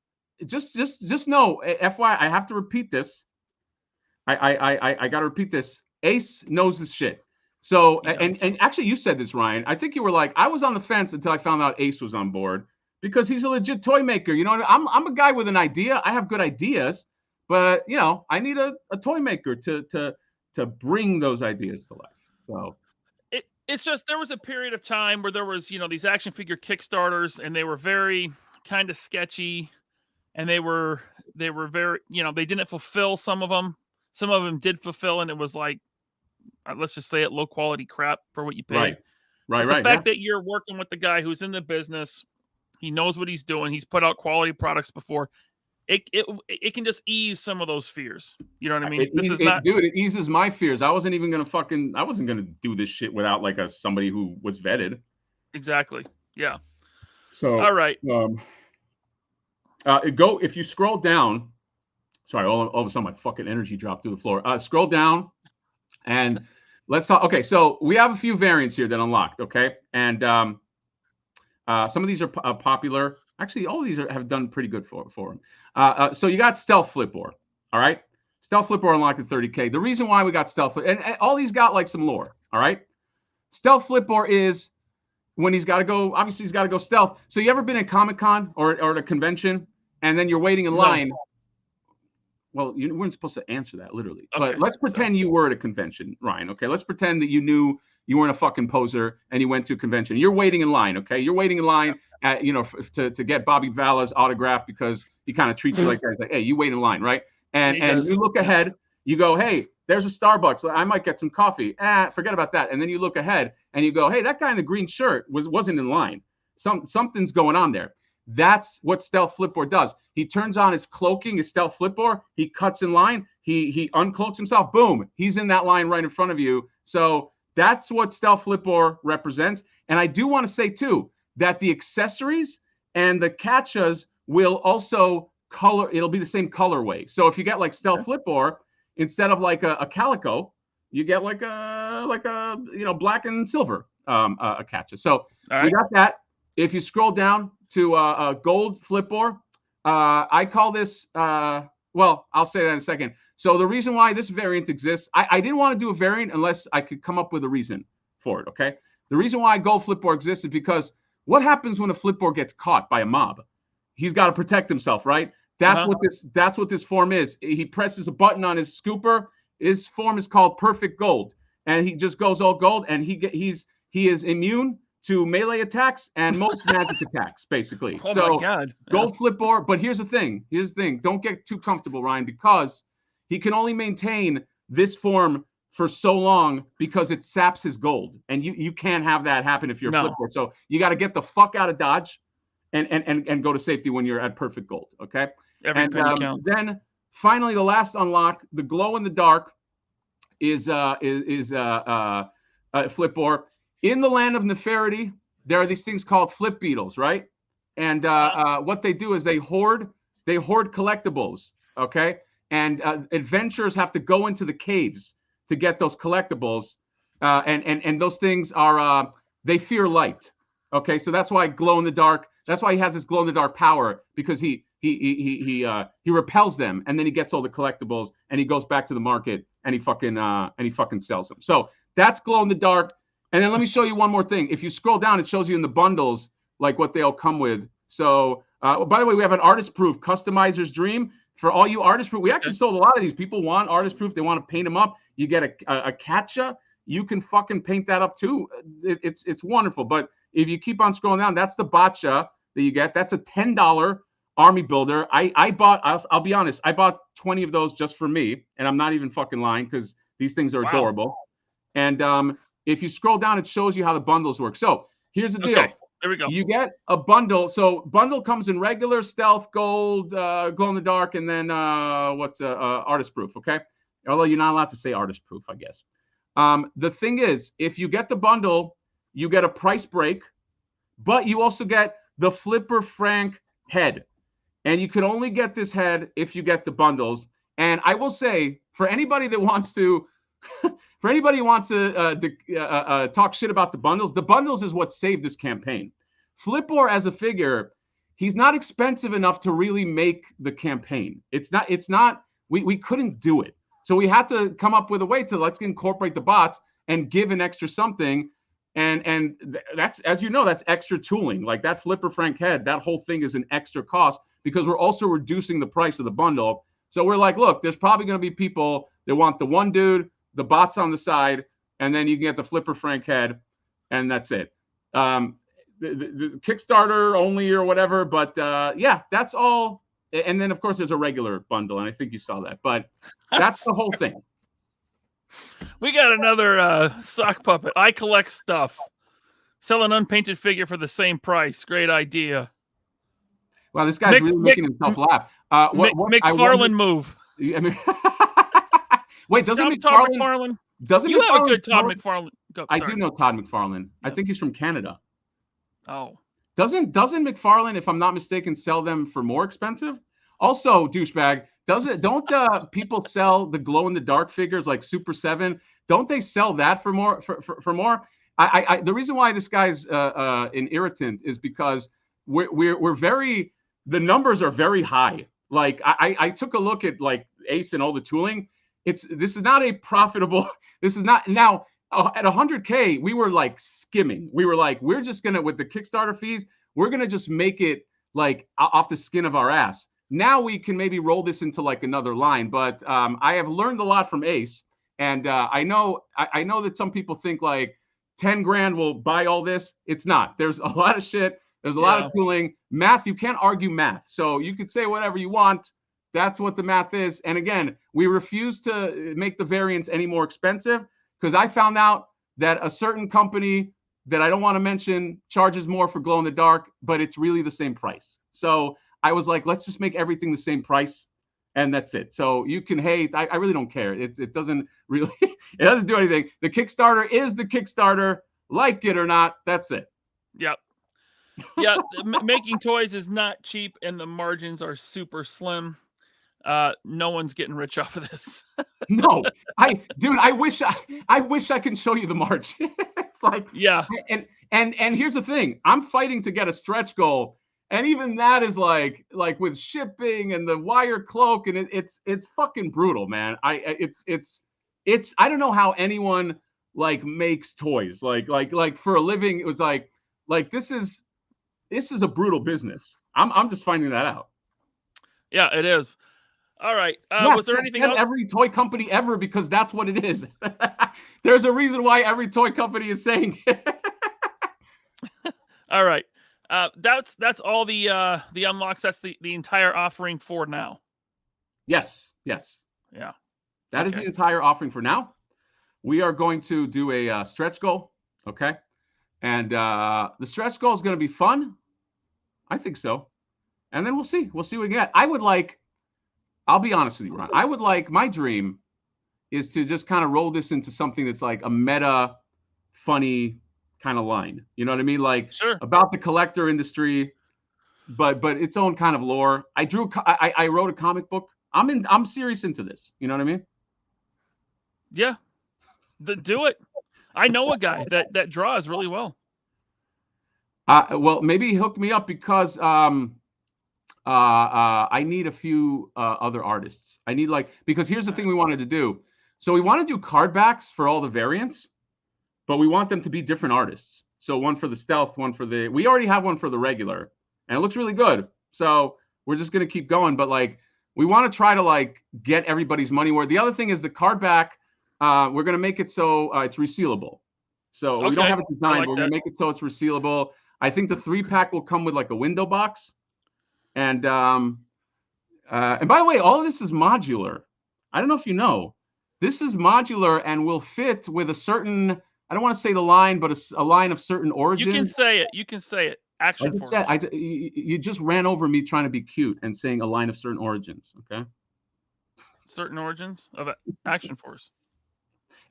just know, FYI, I have to repeat this. I got to repeat this. Ace knows his shit. So, and actually you said this, Ryan. I think you were like, I was on the fence until I found out Ace was on board because he's a legit toy maker. You know, I'm a guy with an idea. I have good ideas, but you know, I need a toy maker to bring those ideas to life. So it's just, there was a period of time where there was, you know, these action figure Kickstarters, and they were very kind of sketchy, and they were very, you know, they didn't fulfill some of them. Some of them did fulfill, and it was like, let's just say it, low quality crap for what you pay. Right. The fact that you're working with the guy who's in the business, he knows what he's doing. He's put out quality products before. It can just ease some of those fears. You know what I mean? It eases my fears. I wasn't gonna do this shit without like somebody who was vetted. Exactly. Yeah. So all right. If you scroll down. Sorry, all of a sudden my fucking energy dropped through the floor. Scroll down, and let's talk. Okay, so we have a few variants here that unlocked. Okay, and some of these are popular. Actually, all of these have done pretty good for them. So you got Stealth Flip-OR. All right, Stealth Flip-OR unlocked at 30K. The reason why we got Stealth and all these got like some lore. All right, Stealth Flip-OR is when he's got to go. Obviously, he's got to go stealth. So you ever been at Comic-Con or at a convention, and then you're waiting in line? No. Well, you weren't supposed to answer that literally, but let's pretend you were at a convention, Ryan. Okay, let's pretend that you knew you weren't a fucking poser and you went to a convention. You're waiting in line. Okay, you're waiting in line at, you know, to get Bobby Vala's autograph because he kind of treats you like that. He's like, hey, you wait in line, right? And you look ahead. You go, hey, there's a Starbucks. I might get some coffee. Forget about that. And then you look ahead and you go, hey, that guy in the green shirt wasn't in line. Something's going on there. That's what Stealth Flip-OR does. He turns on his cloaking, his Stealth Flip-OR. He cuts in line. He uncloaks himself. Boom. He's in that line right in front of you. So that's what Stealth Flip-OR represents. And I do want to say, too, that the accessories and the catchas will also color. It'll be the same colorway. So if you get like Stealth Flip-OR, instead of like a calico, you get like a you know, black and silver a catcha. So we got that. If you scroll down to gold Flip-OR, I call this, well, I'll say that in a second. So the reason why this variant exists, I didn't want to do a variant unless I could come up with a reason for it, okay? The reason why gold Flip-OR exists is because what happens when a Flip-OR gets caught by a mob? He's got to protect himself, right? That's what this form is. He presses a button on his scooper. His form is called Perfect Gold, and he just goes all gold, and he is immune to melee attacks and most magic attacks, basically. Oh my God. Gold Flip-OR, but here's the thing. Don't get too comfortable, Ryan, because he can only maintain this form for so long because it saps his gold, and you can't have that happen if you're a Flipboard. So you got to get the fuck out of Dodge, and go to safety when you're at perfect gold. Okay. Every penny counts. Then finally, the last unlock, the glow in the dark, is Flip-OR. In the land of Neferity, there are these things called flip beetles, right? And what they do is they hoard collectibles. Okay. And adventurers have to go into the caves to get those collectibles, and those things are they fear light. Okay, so that's why glow in the dark. That's why he has this glow in the dark power, because he repels them, and then he gets all the collectibles, and he goes back to the market, and he fucking sells them. So that's glow in the dark. And then let me show you one more thing. If you scroll down, it shows you in the bundles like what they all come with. So by the way, we have an artist proof customizer's dream. For all you artist proof, we actually sold a lot of these. People want artist proof. They want to paint them up. You get a catcha. You can fucking paint that up too. It's wonderful. But if you keep on scrolling down, that's the botcha that you get. That's a $10 army builder. I'll be honest, I bought 20 of those just for me. And I'm not even fucking lying, because these things are adorable. And if you scroll down, it shows you how the bundles work. So here's the deal. Okay. There we go. You get a bundle. So bundle comes in regular, stealth, gold, glow in the dark, and then artist proof. Okay. Although you're not allowed to say artist proof, I guess. The thing is, if you get the bundle, you get a price break, but you also get the Flipper Frank head. And you can only get this head if you get the bundles. And I will say, for anybody that wants to, talk shit about the bundles is what saved this campaign. Flip-OR as a figure, he's not expensive enough to really make the campaign. We couldn't do it. So we had to come up with a way to let's incorporate the bots and give an extra something. And that's, as you know, that's extra tooling. Like that Flipper Frank head, that whole thing is an extra cost because we're also reducing the price of the bundle. So we're like, look, there's probably going to be people that want the one dude, the bots on the side, and then you can get the Flipper Frank head, and that's it. The Kickstarter only or whatever, but yeah, that's all. And then, of course, there's a regular bundle, and I think you saw that. But that's the whole thing. We got another sock puppet. I collect stuff. Sell an unpainted figure for the same price. Great idea. Wow, this guy's really making himself laugh. McFarlane move. I mean, wait, doesn't Todd McFarlane? You have a good Todd McFarlane. I do know Todd McFarlane. I think he's from Canada. Oh. Doesn't McFarlane, if I'm not mistaken, sell them for more expensive? Also, douchebag, don't people sell the glow in the dark figures like Super 7? Don't they sell that for more for more? The reason why this guy's an irritant is because the numbers are very high. Like I took a look at like Ace and all the tooling. This is not a profitable. This is not now. At 100K, we were like skimming. We were like, we're just gonna, with the Kickstarter fees, we're gonna just make it like off the skin of our ass. Now we can maybe roll this into like another line. But I have learned a lot from Ace, and I know that some people think like 10 grand will buy all this. It's not. There's a lot of shit. There's a lot of tooling. Math, you can't argue math. So you could say whatever you want. That's what the math is. And again, we refuse to make the variants any more expensive, because I found out that a certain company that I don't want to mention charges more for glow in the dark, but it's really the same price. So I was like, let's just make everything the same price, and that's it. So you can hate. I really don't care. It doesn't really, it doesn't do anything. The Kickstarter is the Kickstarter, like it or not. That's it. Yep. Yeah, making toys is not cheap, and the margins are super slim. No one's getting rich off of this. No, I wish I can show you the margin. It's like, yeah. And here's the thing. I'm fighting to get a stretch goal. And even that is like with shipping and the wire cloak, and it's fucking brutal, man. It's I don't know how anyone like makes toys like for a living. It was like this is a brutal business. I'm just finding that out. Yeah, it is. All right. Was there anything else? Every toy company ever, because that's what it is. There's a reason why every toy company is saying it. All right. That's all the unlocks. That's the entire offering for now. Yes. Yeah. That is the entire offering for now. we are going to do a stretch goal. Okay. And the stretch goal is going to be fun. I think so. And then we'll see. We'll see what we get. I'll be honest with you, Ron. I would like, my dream is to just kind of roll this into something that's like a meta, funny kind of line. You know what I mean? Like Sure. about the collector industry, but its own kind of lore. I wrote a comic book. I'm serious into this. You know what I mean? Yeah. Do it. I know a guy that draws really well. Well, maybe hook me up because I need a few other artists. I need because here's the thing we wanted to do. So we want to do card backs for all the variants, but we want them to be different artists. So one for the stealth, one for we already have one for the regular, and it looks really good. So we're just going to keep going. But we want to try to get everybody's money worth. The other thing is the card back. We're going to make it so it's resealable. So we don't have it designed, but we're going to make it so it's resealable. I think the 3-pack will come with a window box. And by the way, all of this is modular. I don't know if you know. This is modular and will fit with a certain, I don't want to say the line, but a line of certain origin. You can say it. You can say it. Action Force. You just ran over me trying to be cute and saying a line of certain origins, okay? Certain origins of Action Force.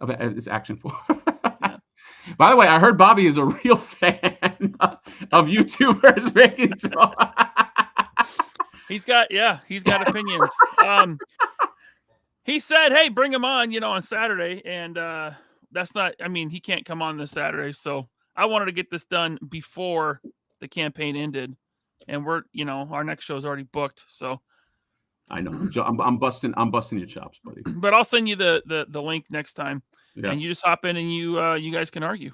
It's Action Force. Yeah. By the way, I heard Bobby is a real fan of YouTubers making He's got opinions. He said, hey, bring him on, on Saturday. And that's not, he can't come on this Saturday. So I wanted to get this done before the campaign ended. And we're, our next show is already booked. So I know. I'm busting your chops, buddy. But I'll send you the link next time. Yes. And you just hop in and you guys can argue.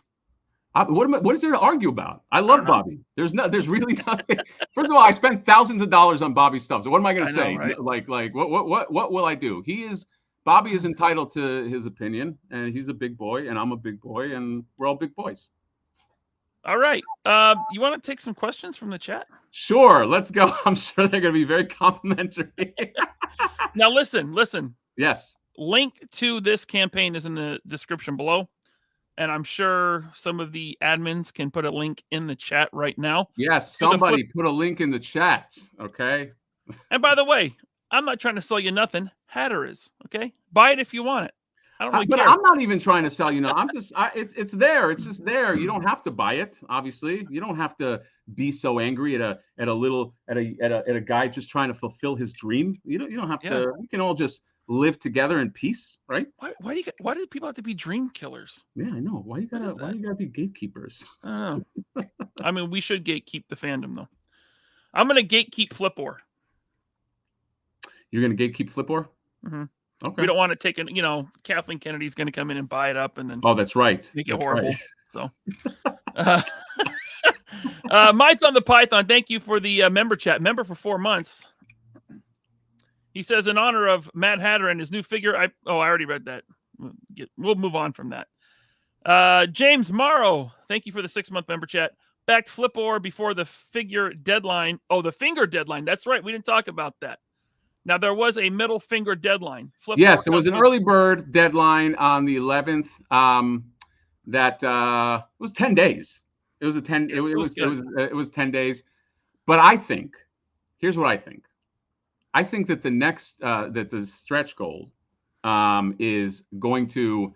What is there to argue about? I love Bobby. There's really nothing. First of all, I spent thousands of dollars on Bobby's stuff. So what am I going to say? Right? What will I do? Bobby is entitled to his opinion, and he's a big boy, and I'm a big boy, and we're all big boys. All right. You want to take some questions from the chat? Sure. Let's go. I'm sure they're going to be very complimentary. Now listen. Yes. Link to this campaign is in the description below. And I'm sure some of the admins can put a link in the chat right now. Yes, somebody put a link in the chat, okay? And by the way, I'm not trying to sell you nothing. Hatter is, okay? Buy it if you want it. I don't really but care. I'm not even trying to sell you. I'm just, it's there. It's just there. You don't have to buy it. Obviously, you don't have to be so angry at a guy just trying to fulfill his dream. You don't have to. We can all just live together in peace, right? Why do people have to be dream killers? Yeah, I know. Why you gotta be gatekeepers? I don't know. We should gatekeep the fandom though. I'm gonna gatekeep Flip-OR. You're gonna gatekeep Flip-OR? Mm-hmm. Okay. We don't want to take it. Kathleen Kennedy's gonna come in and buy it up and then. Oh, that's right. Make it horrible. Right. So. Myth on the Python. Thank you for the member chat. Member for 4 months. He says, in honor of Mad Hatter and his new figure, I already read that. We'll move on from that. James Morrow, thank you for the 6-month member chat. Backed Flip-OR before the figure deadline. Oh, the finger deadline. That's right. We didn't talk about that. Now, there was a middle finger deadline. Yes, it was an early bird deadline on the 11th. That was 10 days. It was 10 days. But here's what I think. I think that the next that the stretch goal is going to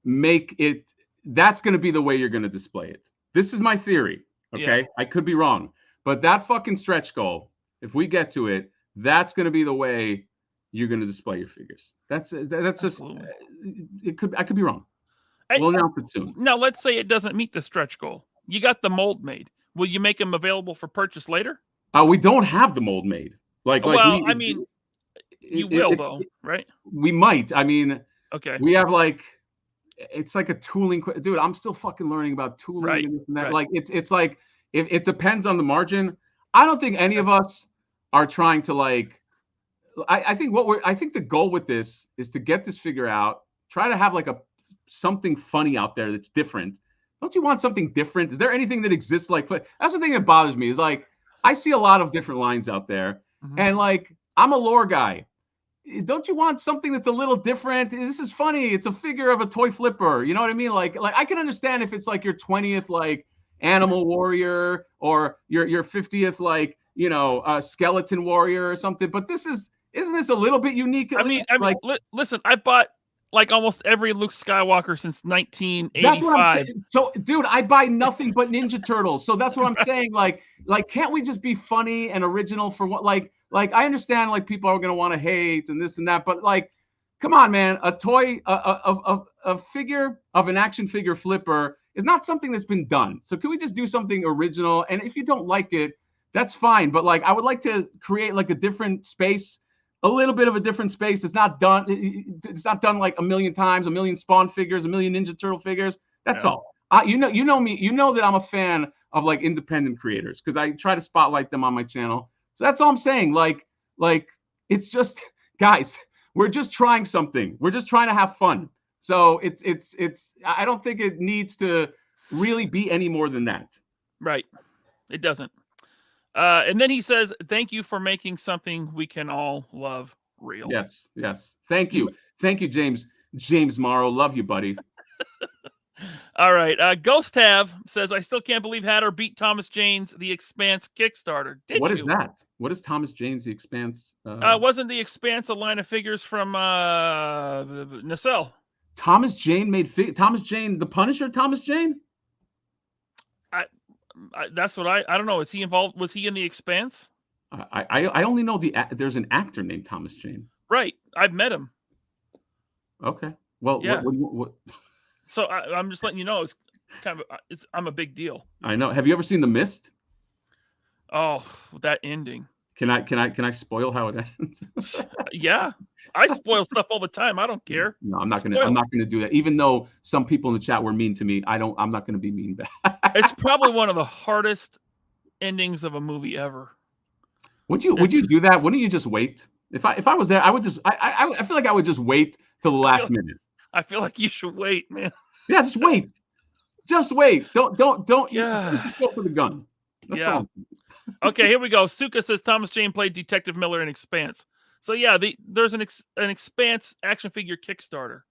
make it. That's going to be the way you're going to display it. This is my theory. Okay, I could be wrong, but that fucking stretch goal, if we get to it, that's going to be the way you're going to display your figures. That's just it. I could be wrong. We'll announce it soon. Now, let's say it doesn't meet the stretch goal. You got the mold made. Will you make them available for purchase later? We don't have the mold made. You will though, right? We might. Okay. We have it's like a tooling. Dude, I'm still fucking learning about tooling and this and that. Right. It's like it depends on the margin. I don't think any of us are trying to I think the goal with this is to get this figure out. Try to have something funny out there that's different. Don't you want something different? Is there anything that exists like Flip? That's the thing that bothers me is I see a lot of different lines out there, and I'm a lore guy. don't you want something that's a little different? This is funny. It's a figure of a toy flipper. You know what I mean? Like I can understand if it's like your 20th like animal warrior or your 50th like, you know, skeleton warrior or something. But isn't this a little bit unique? I mean, listen, I bought like almost every Luke Skywalker since 1985. That's what I'm saying. So, dude, I buy nothing but Ninja Turtles. So that's what I'm saying. Like, can't we just be funny and original for what? Like I understand like people are gonna want to hate and this and that, but like, come on, man. A toy, a figure of an action figure flipper is not something that's been done. So can we just do something original? And if you don't like it, that's fine. But like, I would like to create like a different space. A little bit of a different space. It's not done. It's not done like a million times, a million Spawn figures, a million Ninja Turtle figures. That's all. You know me. You know that I'm a fan of like independent creators because I try to spotlight them on my channel. So that's all I'm saying. Like it's just, guys, we're just trying something. We're just trying to have fun. So it's. I don't think it needs to really be any more than that. Right. It doesn't. And then he says, "Thank you for making something we can all love real." Yes. Thank you, James Morrow. Love you, buddy. All right. Ghost Have says, "I still can't believe Hatter beat Thomas Jane's The Expanse Kickstarter." What is that? What is Thomas Jane's The Expanse? Wasn't The Expanse a line of figures from Nacelle? Thomas Jane made Thomas Jane, the Punisher. Thomas Jane. That's what I don't know. Is he involved? Was he in The Expanse? I only know there's an actor named Thomas Jane. Right. I've met him. Okay. Well, yeah. What? So I'm just letting you know. It's kind of. I'm a big deal. I know. Have you ever seen The Mist? Oh, that ending. Can I spoil how it ends? Yeah, I spoil stuff all the time. I don't care. No, I'm not gonna do that. Even though some people in the chat were mean to me, I'm not gonna be mean back. It's probably one of the hardest endings of a movie ever. Would you do that? Wouldn't you just wait? If I was there, I would just. I feel like I would just wait till the last minute. I feel like you should wait, man. Yeah, just wait. Just wait. Don't. Yeah. Just go for the gun. That's all. Okay, here we go. Suka says Thomas Jane played Detective Miller in Expanse. So yeah, there's an Expanse action figure Kickstarter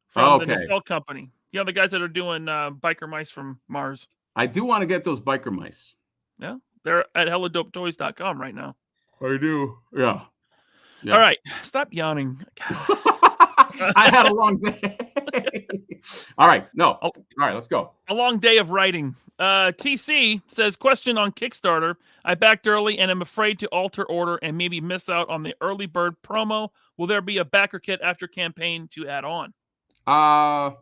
from the Nacelle company. You know, the guys that are doing biker mice from Mars. I do want to get those biker mice. Yeah, they're at helladopetoys.com right now. I do. Yeah. All right, stop yawning. I had a long day. All right. No. All right, let's go. A long day of writing. TC says, question on Kickstarter. I backed early and am afraid to alter order and maybe miss out on the early bird promo. Will there be a backer kit after campaign to add on? I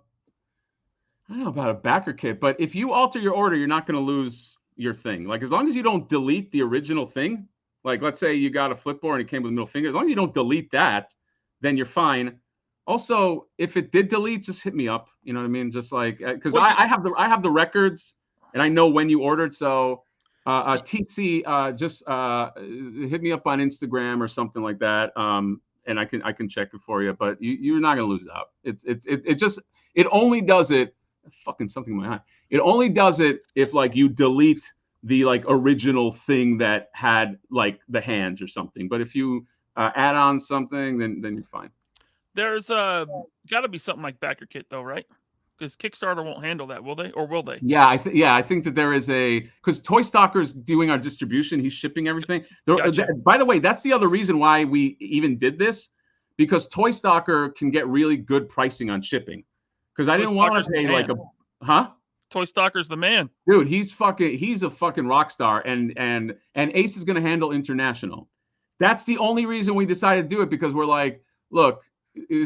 don't know about a backer kit, but if you alter your order, you're not going to lose your thing. Like, as long as you don't delete the original thing, like, let's say you got a Flip-OR and it came with a middle finger, as long as you don't delete that, then you're fine. Also, if it did delete, just hit me up. You know what I mean? Just like, because I have the records and I know when you ordered. So TC, just hit me up on Instagram or something like that. And I can check it for you. But you're not gonna lose out. It only does it. Fucking something in my eye. It only does it if like you delete the like original thing that had like the hands or something. But if you add on something, then you're fine. There's got to be something like backer kit though, right? Because Kickstarter won't handle that, will they? Or will they? Yeah, I think that there is because Toy Stalker's doing our distribution. He's shipping everything. Gotcha. By the way, that's the other reason why we even did this, because Toy Stalker can get really good pricing on shipping. Because I didn't want to pay like Toy Stalker's the man. Dude, he's a fucking rock star, and Ace is going to handle international. That's the only reason we decided to do it, because we're like, look,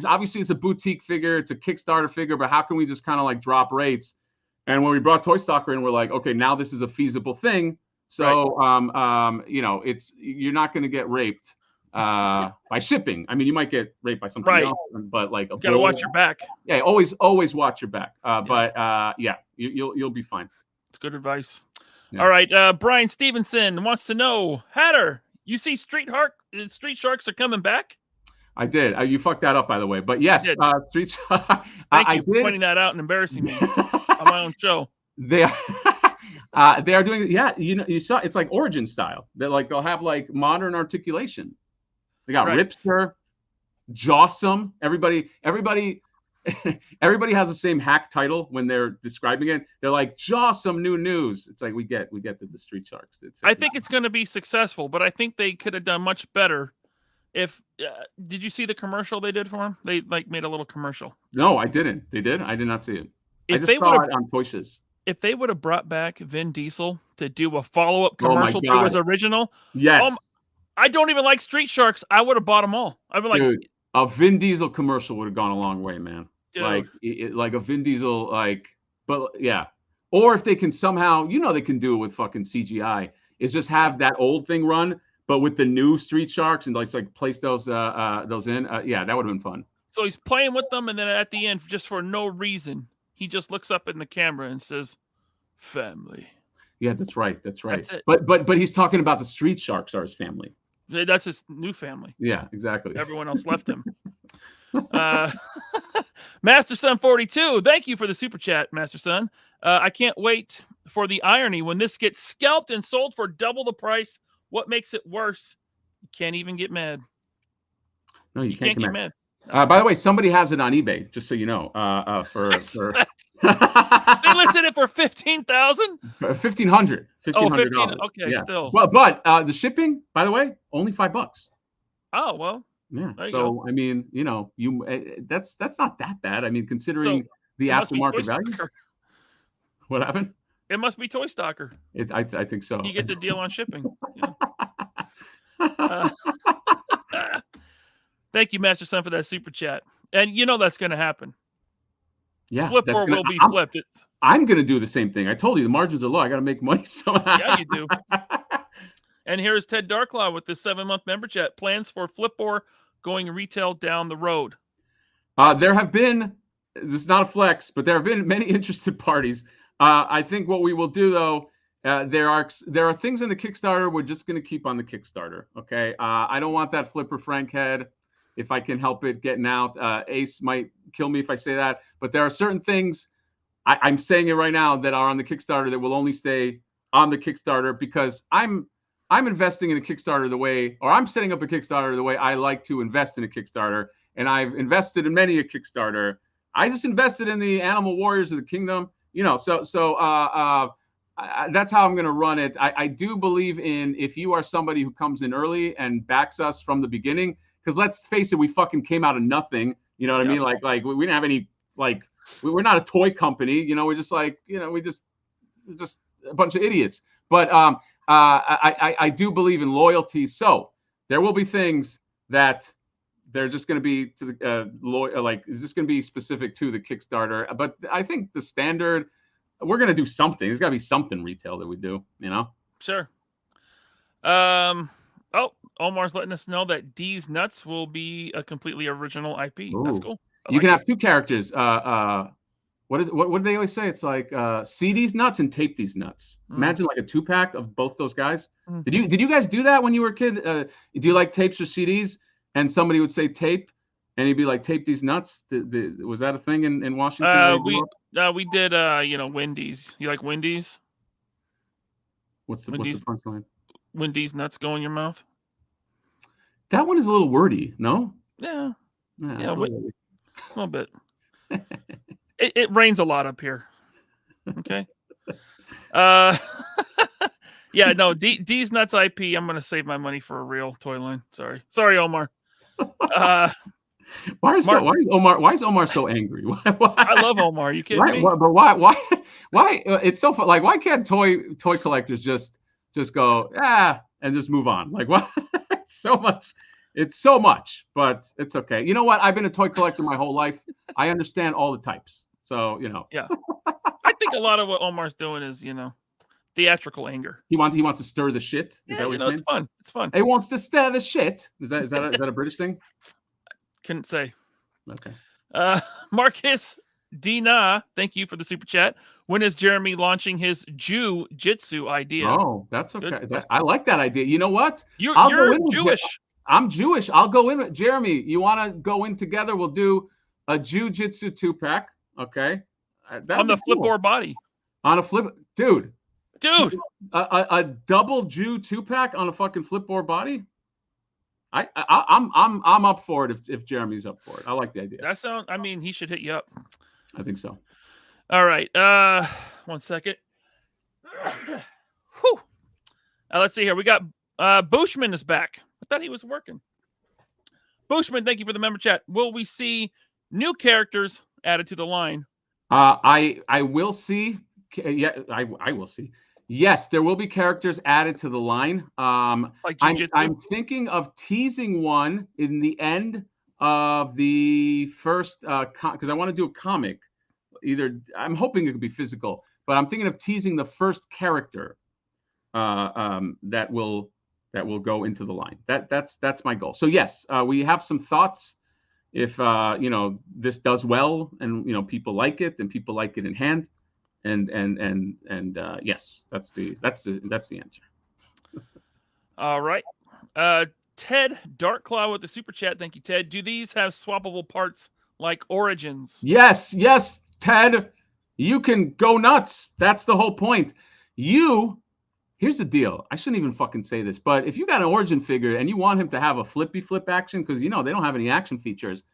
obviously it's a boutique figure, it's a Kickstarter figure, but how can we just kind of like drop rates? And when we brought Toy Stalker in, we're like, okay, now this is a feasible thing. So, right. You're not going to get raped by shipping. I mean, you might get raped by something else, but like, you gotta watch your back. Yeah, always watch your back. But you'll be fine. It's good advice. Yeah. All right, Brian Stevenson wants to know, Hatter, you see Street Sharks are coming back? I did. You fucked that up, by the way. But yes, Street Sharks. Thank you for pointing that out and embarrassing me on my own show. They are doing. Yeah, you saw. It's like Origin style. They'll have like modern articulation. They got Right. Ripster, Jawsome. Everybody has the same hack title when they're describing it. They're like, Jawsome new news. It's like we get the Street Sharks. I think it's going to be successful, but I think they could have done much better. If did you see the commercial they did for him? They like made a little commercial. No, I didn't. They did. I did not see it. If I just they saw would've- it on Toyshiz. If they would have brought back Vin Diesel to do a follow-up Oh my commercial to God. his original, Yes, I don't even like Street Sharks. I would have bought them all. I'd be like, dude, a Vin Diesel commercial would have gone a long way, man. dude, Like a Vin Diesel, but yeah. Or if they can somehow, they can do it with fucking CGI. Is just have that old thing run, but with the new Street Sharks and like place those in. Yeah, that would have been fun. so he's playing with them, and then at the end, just for no reason, he just looks up in the camera and says, "Family." Yeah, that's right. That's right. That's it. But he's talking about the Street Sharks are his family. That's his new family. Yeah, exactly. Everyone else left him. Master Son 42, thank you for the super chat, Master Son. I can't wait for the irony when this gets scalped and sold for double the price. What makes it worse? You can't even get mad. No, you can't get mad. By the way, somebody has it on eBay, just so you know. For They listed it for $15,000. $1,500. Oh, $15. Okay, yeah. still. Well, but the shipping, by the way, only $5. Oh well. Yeah. There you So go. I mean, that's not that bad. I mean, considering the It must be aftermarket Toy value. Stalker. What happened? It must be Toy Stalker. I think so. He gets a deal on shipping. Yeah. Thank you, Master Son, for that super chat. And you know that's going to happen. Yeah. Flip-or will be flipped. I'm going to do the same thing. I told you the margins are low. I got to make money. So Yeah, you do. And here's Ted Darklaw with this 7-month member chat. Plans for Flip-or going retail down the road. There have been, this is not a flex, but there have been many interested parties. I think what we will do, though, there are things in the Kickstarter we're just going to keep on the Kickstarter. Okay. I don't want that Flipper Frank head, if I can help it, getting out. Ace might kill me if I say that, but there are certain things, I'm saying it right now, that are on the Kickstarter that will only stay on the Kickstarter because I'm investing in a Kickstarter the way, or I'm setting up a Kickstarter the way I like to invest in a Kickstarter. And I've invested in many a Kickstarter. I just invested in the Animal Warriors of the Kingdom, so that's how I'm going to run it. I do believe in, if you are somebody who comes in early and backs us from the beginning, because let's face it, we fucking came out of nothing. You know what I mean? Like we didn't have any, we're not a toy company. We're just we're just a bunch of idiots. But I do believe in loyalty. So there will be things that they're just going to be to the is this going to be specific to the Kickstarter? But I think the standard, we're going to do something. There's got to be something retail that we do. Sure. Omar's letting us know that D's Nuts will be a completely original IP. Ooh. That's cool. You can have two characters. What do they always say? It's like see these nuts and tape these nuts. Imagine like a 2-pack of both those guys. Did you guys do that when you were a kid? Do you like tapes or CDs? And somebody would say tape, and he'd be like, tape these nuts. Was that a thing in Washington? We did Wendy's. You like Wendy's? What's the punchline? Wendy's nuts go in your mouth. That one is a little wordy, no? Yeah, a little bit. It rains a lot up here. Okay. Yeah, no, D's Nuts IP. I'm gonna save my money for a real toy line. Sorry, Omar. Why is Omar so angry? Why? I love Omar. Are you kidding me? But why? It's so fun. Like, why can't toy collectors just go and just move on? Like, what? It's so much, but it's okay. You know what? I've been a toy collector my whole life. I understand all the types. So Yeah. I think a lot of what Omar's doing is theatrical anger. He wants to stir the shit. Is that what it's fun. It's fun. He wants to stir the shit. Is that a British thing? Couldn't say. Okay. Marcus Dina, thank you for the super chat. When is Jeremy launching his Jiu-Jitsu idea? Oh, that's okay. I like that idea. You know what? You're Jewish. I'm Jewish. I'll go in with Jeremy. You want to go in together? We'll do a Jiu-Jitsu 2-pack. Okay. On the Flip-or body. On a flip, dude. Dude. A double Jew 2-pack on a fucking Flip-or body? I'm up for it if Jeremy's up for it. I like the idea. That sounds. I mean, he should hit you up. I think so. All right. 1 second. Whew. Let's see here. We got Bushman is back. I thought he was working. Bushman, thank you for the member chat. Will we see new characters added to the line? I will see. Yeah, I will see. Yes, there will be characters added to the line. Like I'm thinking of teasing one in the end of the first because I want to do a comic. I'm hoping it could be physical, but I'm thinking of teasing the first character that will go into the line. That's my goal. So yes, we have some thoughts. If this does well and people like it, and people like it in hand. And yes, that's the answer. All right. Ted Darkclaw with the super chat. Thank you, Ted. Do these have swappable parts like Origins? Yes, Ted. You can go nuts. That's the whole point. Here's the deal. I shouldn't even fucking say this, but if you got an Origin figure and you want him to have a flippy flip action, because they don't have any action features,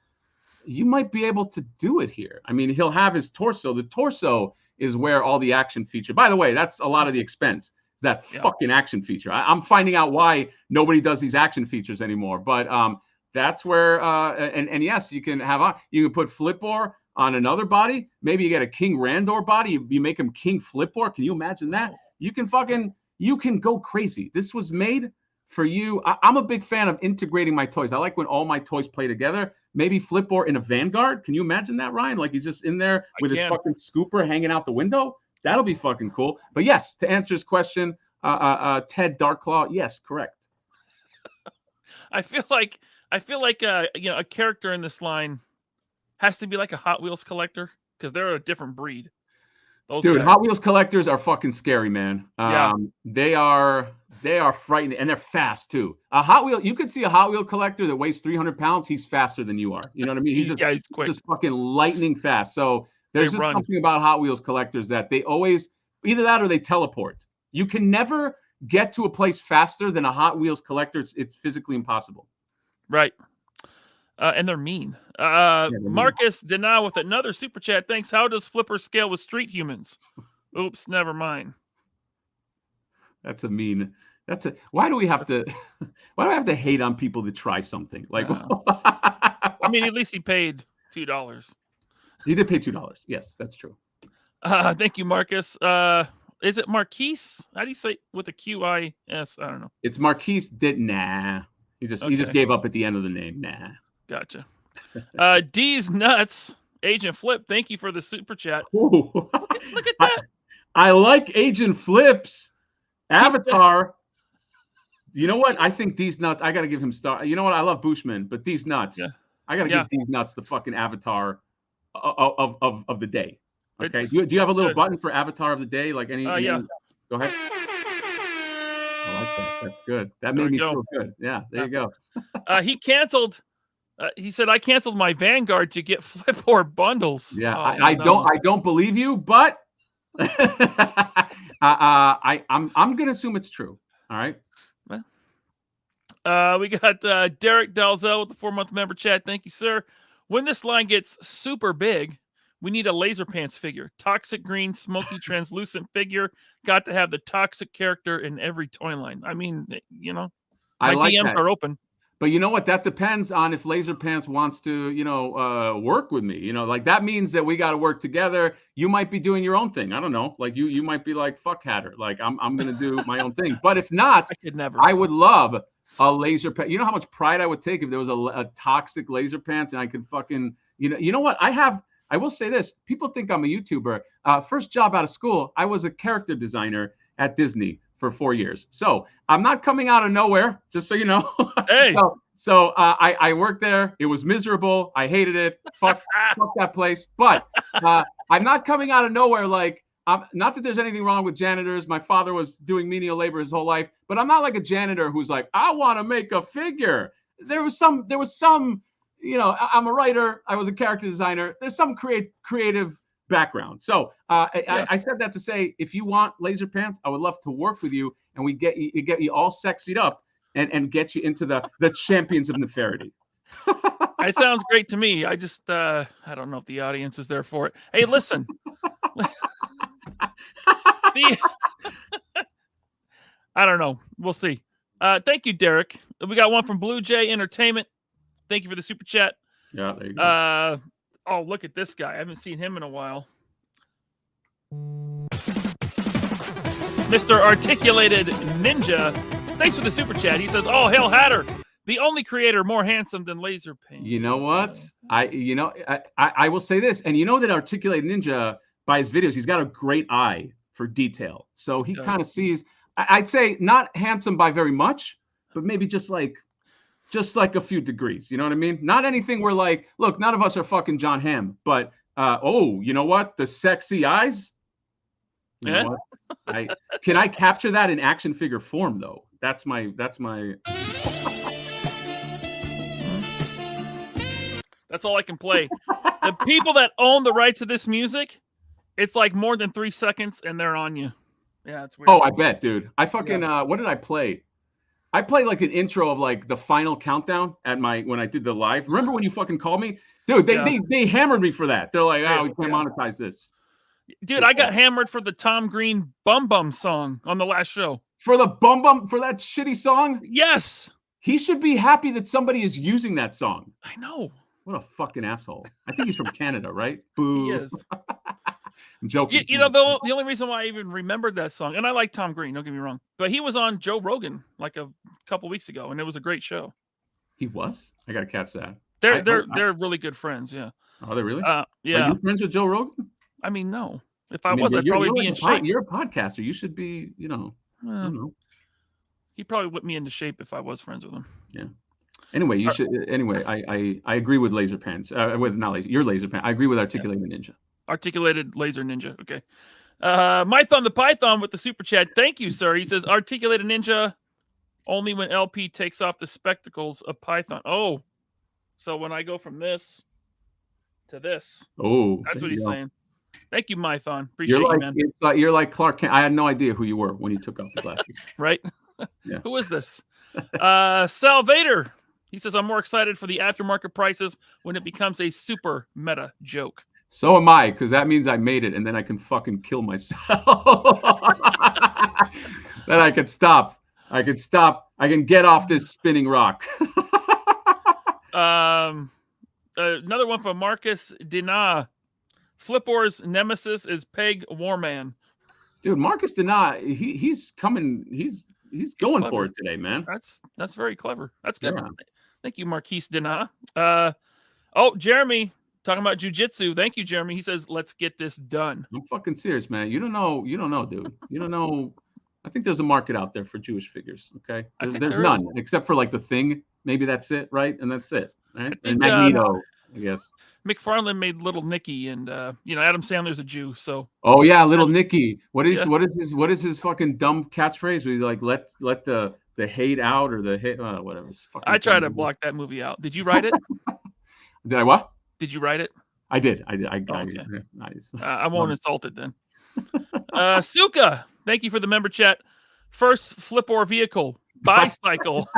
you might be able to do it here. I mean, he'll have his torso. The torso is where all the action feature. By the way, that's a lot of the expense. Is that fucking action feature? I'm finding out why nobody does these action features anymore. But that's where and yes, you can put Flip-OR on another body. Maybe you get a King Randor body. You make him King Flip-OR. Can you imagine that? You can go crazy. This was made for you. I'm a big fan of integrating my toys. I like when all my toys play together. Maybe Flip-OR in a Vanguard. Can you imagine that, Ryan? Like he's just in there with his fucking scooper hanging out the window. That'll be fucking cool. But yes, to answer his question, Ted Darkclaw, yes, correct. I feel like a character in this line has to be like a Hot Wheels collector because they're a different breed. Dude, Hot Wheels collectors are fucking scary, man. Yeah. They are frightening, and they're fast too. You could see a Hot Wheel collector that weighs 300 pounds. He's faster than you are. You know what I mean? He's quick. Just fucking lightning fast. So there's just something about Hot Wheels collectors that they always either that or they teleport. You can never get to a place faster than a Hot Wheels collector. It's physically impossible. Right. And they're mean. Marcus Dena with another super chat. Thanks. How does Flipper scale with street humans? Oops, never mind. Why do we have to hate on people that try something? Like I mean, at least he paid $2. He did pay $2. Yes, that's true. Thank you, Marcus. Is it Marquise? How do you say with a Q-I-S? I don't know. It's Marquise nah. He just gave up at the end of the name. Nah. Gotcha. D's nuts. Agent Flip, thank you for the super chat. Look at that. I like Agent Flip's avatar. You know what? I think D's nuts. I got to give him star. You know what? I love Bushman, but D's nuts. Yeah. I got to give D's nuts the fucking avatar of the day. Okay. Do you have a little button for avatar of the day? Like any? Yeah. Go ahead. I like that. That's good. That made me feel good. Yeah. There you go. He canceled. He said, "I canceled my Vanguard to get Flip-OR bundles." Yeah, I don't believe you, but I'm gonna assume it's true. All right. We got Derek Dalzell with the 4-month member chat. Thank you, sir. When this line gets super big, we need a Laser Pants figure. Toxic green, smoky, translucent figure. Got to have the toxic character in every toy line. I mean, my DMs are open. But you know what? That depends on if Laser Pants wants to, work with me. Like that means that we got to work together. You might be doing your own thing. I don't know. Like you might be like, fuck Hatter. Like I'm gonna do my own thing. But if not, I would love a Laser Pants. You know how much pride I would take if there was a toxic Laser Pants and I could fucking, you know what? I will say this. People think I'm a YouTuber. First job out of school, I was a character designer at Disney for 4 years. So I'm not coming out of nowhere, just so you know. Hey. So I worked there. It was miserable. I hated it. Fuck that place. But I'm not coming out of nowhere. Like, not that there's anything wrong with janitors. My father was doing menial labor his whole life. But I'm not like a janitor who's like, I want to make a figure. There was some, I'm a writer. I was a character designer. There's some creative background. So I said that to say, if you want Laser Pants, I would love to work with you, and we get you all sexied up and get you into the champions of nefarity. It sounds great to me. I just I don't know if the audience is there for it. Hey, listen. I don't know. We'll see. Thank you, Derek. We got one from Blue Jay Entertainment. Thank you for the super chat. Yeah, there you go. Oh, look at this guy. I haven't seen him in a while. Mr. Articulated Ninja. Thanks for the super chat. He says, "Oh, Hail Hatter, the only creator more handsome than Laser Paint." You know what? I will say this, and you know that Articulated Ninja, by his videos, he's got a great eye for detail. So he kind of sees. I'd say not handsome by very much, but maybe just like a few degrees. You know what I mean? Not anything where like, look, none of us are fucking John Hamm, but oh, you know what? The sexy eyes. You know what? Can I capture that in action figure form though? That's my. That's all I can play. The people that own the rights to this music, it's like more than 3 seconds and they're on you. Yeah, it's weird. Oh, I bet, dude. I fucking what did I play? I played like an intro of like the final countdown at when I did the live. Remember when you fucking called me? Dude, they hammered me for that. They're like, oh, we can't monetize this. Dude, I got hammered for the Tom Green Bum Bum song on the last show. For the Bum Bum, for that shitty song? Yes. He should be happy that somebody is using that song. I know. What a fucking asshole. I think he's from Canada, right? Boo. He is. I'm joking. You know, the only reason why I even remembered that song, and I like Tom Green, don't get me wrong, but he was on Joe Rogan like a couple weeks ago, and it was a great show. He was? I got to catch that. They're really good friends, yeah. Oh, they really? Yeah. Are you friends with Joe Rogan? I mean, no. If I was, I'd probably be in shape. You're a podcaster. You should be, I don't know. He'd probably whip me into shape if I was friends with him. Yeah. Anyway, you should. Anyway, I agree with Laser Pants. With not laser, your Laser Pants. I agree with Articulated Ninja. Articulated Laser Ninja. Okay. Mython the Python with the super chat. Thank you, sir. He says Articulated Ninja only when LP takes off the spectacles of Python. Oh, so when I go from this to this. Oh, that's what he's saying. Thank you, Mython. Appreciate you, man. It's like you're like Clark Kent. I had no idea who you were when you took off the glasses. Right? Yeah. Who is this? Salvator. He says, I'm more excited for the aftermarket prices when it becomes a super meta joke. So am I, because that means I made it, and then I can fucking kill myself. Then I can stop. I can get off this spinning rock. Another one from Marcus Dina. Flip-Or's nemesis is Peg Warman. Dude, Marcus Dina, he's coming. He's going clever for it today, man. That's very clever. That's good. Yeah. Thank you, Marquise Dina. Jeremy talking about jujitsu. Thank you, Jeremy. He says, "Let's get this done." I'm fucking serious, man. You don't know, dude. You don't know. I think there's a market out there for Jewish figures. Okay, there's none except for like the Thing. Maybe that's it, right? And that's it, right? And Magneto, I guess. McFarlane made Little Nicky, and Adam Sandler's a Jew, so. Oh yeah, Little Nicky. What is his fucking dumb catchphrase? Where he's like, let the hate out, or the hate, whatever. I tried to block that movie out. Did you write it? Did I what? Did you write it? I did. I nice. I won't insult it then. Suka, thank you for the member chat. First Flip-OR vehicle, bicycle,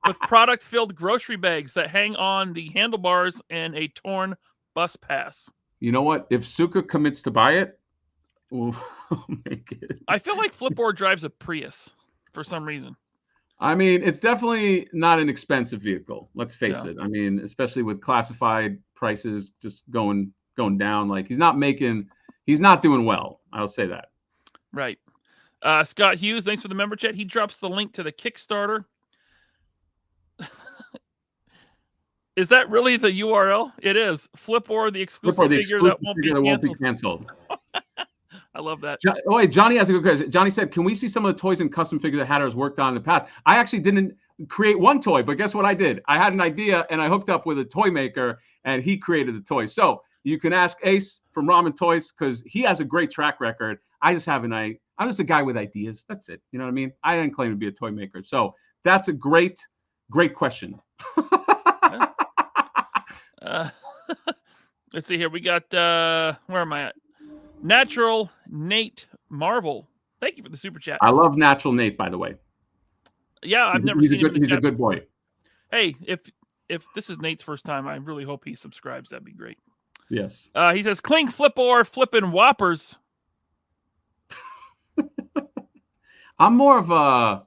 with product-filled grocery bags that hang on the handlebars and a torn bus pass. You know what? If Suka commits to buy it, we'll make it. I feel like Flip-OR drives a Prius for some reason. I mean, it's definitely not an expensive vehicle. Let's face it. I mean, especially with classified prices just going down. Like he's not doing well. I'll say that. Right. Scott Hughes, thanks for the member chat. He drops the link to the Kickstarter. Is that really the URL? It is. Flip-OR, the exclusive figure that won't be canceled. I love that. Oh, wait, Johnny has a good question. Johnny said, can we see some of the toys and custom figures that Hatter has worked on in the past? I actually didn't create one toy, but guess what I did? I had an idea, and I hooked up with a toy maker, and he created the toy. So you can ask Ace from Ramen Toys, because he has a great track record. I'm just a guy with ideas. That's it. You know what I mean? I didn't claim to be a toy maker. So that's a great question. Let's see here. We got, where am I at? Natural Nate Marvel. Thank you for the super chat. I love Natural Nate, by the way. Yeah, I've never He's seen him in the he's a chat good before. boy. Hey, if this is Nate's first time, I really hope he subscribes. That'd be great. Yes. He says, "Cling Flip-or flipping whoppers." I'm more of a.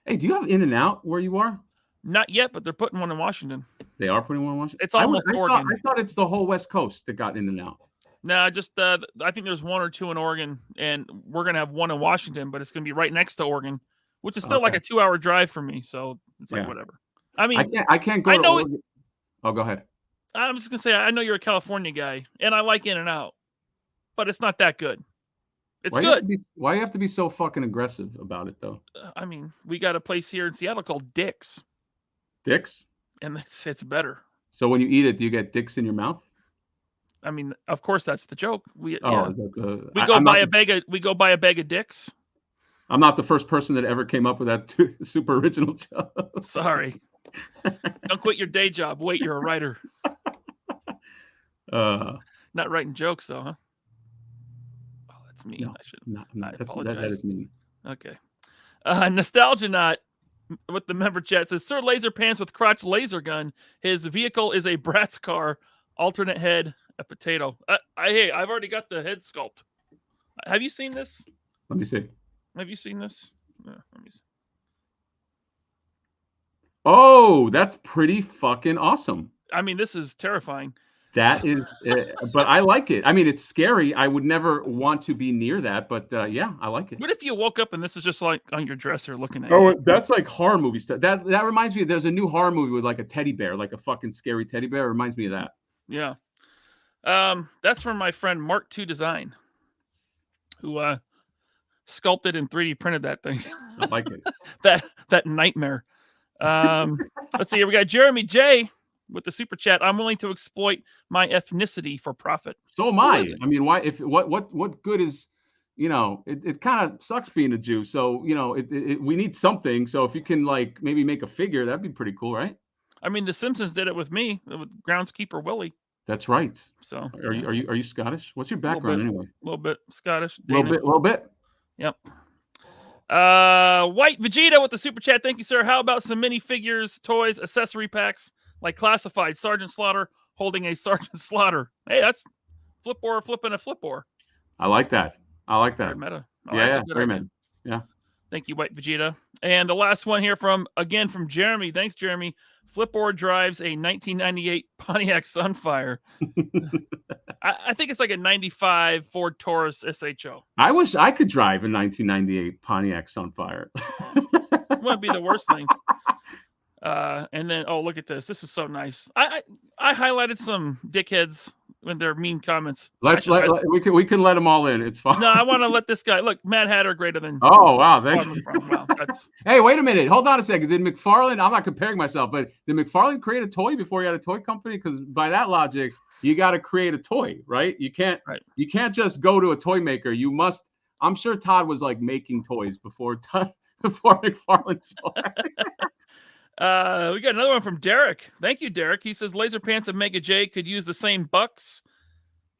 Hey, do you have In-N-Out where you are? Not yet, but they're putting one in Washington. They are putting one in Washington. It's almost Oregon. I thought it's the whole West Coast that got In-N-Out. No, just I think there's one or two in Oregon, and we're gonna have one in Washington, but it's gonna be right next to Oregon, which is still like a 2-hour drive for me. So it's like whatever. I mean, I can't go. I to know Oregon. Oh, go ahead. I'm just gonna say I know you're a California guy, and I like In-N-Out, but it's not that good. It's good. Why do you have to be so fucking aggressive about it, though? I mean, we got a place here in Seattle called Dick's. Dick's? And it's better. So when you eat it, do you get dicks in your mouth? I mean, of course that's the joke. We go buy a bag of dicks. I'm not the first person that ever came up with that super original joke. Sorry. Don't quit your day job. Wait, you're a writer. Not writing jokes though, huh? Oh, that's mean. No, I should not, I apologize. That is mean. Okay. Nostalgia Not with the member chat says, Sir Laser Pants with crotch laser gun. His vehicle is a Bratz car, alternate head, a potato. Hey, I've already got the head sculpt. Have you seen this? Let me see. Have you seen this? Let me see. Oh, that's pretty fucking awesome. I mean, this is terrifying. That is, but I like it. I mean, it's scary. I would never want to be near that, but yeah, I like it. What if you woke up and this is just like on your dresser looking at you? Oh, that's like horror movie stuff. That reminds me, there's a new horror movie with like a teddy bear, like a fucking scary teddy bear. It reminds me of that. Yeah. That's from my friend Mark II Design, who sculpted and 3D printed that thing. I like it. that nightmare. Let's see here. We got Jeremy J with the super chat. I'm willing to exploit my ethnicity for profit. So am I. I mean, why? If what good is, it kind of sucks being a Jew. So we need something. So if you can like maybe make a figure, that'd be pretty cool, right? I mean, The Simpsons did it with me, with groundskeeper Willie. That's right. So are you Scottish? What's your background anyway? A little bit Scottish. A little bit. Yep. White Vegeta with the super chat. Thank you, sir. How about some minifigures, toys, accessory packs like classified Sergeant Slaughter holding a Sergeant Slaughter? Hey, that's Flip-or flipping a Flip-or. I like that. Very meta. Oh, yeah, very meta. Yeah. Thank you, White Vegeta. And the last one here from Jeremy. Thanks, Jeremy. Flip-or drives a 1998 Pontiac Sunfire. I think it's like a 95 Ford Taurus SHO. I wish I could drive a 1998 Pontiac Sunfire. Wouldn't be the worst thing. And then, oh, look at this. This is so nice. I highlighted some dickheads when their mean comments. We can let them all in. It's fine. No, I want to let this guy look. Mad Hatter greater than. Oh wow, thank you. Wow, that's... Hey, wait a minute. Hold on a second. Did McFarlane? I'm not comparing myself, but did McFarlane create a toy before he had a toy company? Because by that logic, you got to create a toy, right? You can't. Right. You can't just go to a toy maker. You must. I'm sure Todd was like making toys before McFarlane's toy. We got another one from Derek. Thank you, Derek. He says Laser Pants and Mega J could use the same bucks.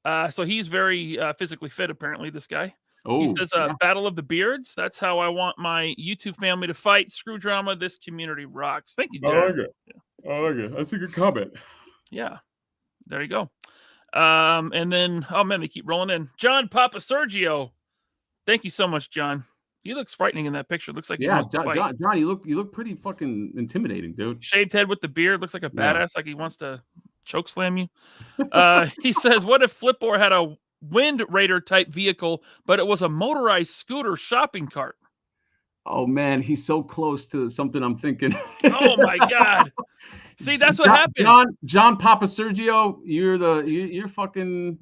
So he's very physically fit, apparently, this guy. Oh, he says, Battle of the Beards. That's how I want my YouTube family to fight. Screw drama. This community rocks. Thank you, Derek. I like it. I like it. That's a good comment. Yeah. There you go. And then, oh, man, they keep rolling in. John Papa Sergio. Thank you so much, John. He looks frightening in that picture. Looks like he wants to fight. John, you look pretty fucking intimidating, dude. Shaved head with the beard. Looks like a badass, like he wants to choke slam you. He says, what if Flip-or had a Wind Raider type vehicle, but it was a motorized scooter shopping cart? Oh man, he's so close to something I'm thinking. Oh my God. See, that's what happens. John Papa Sergio, you're fucking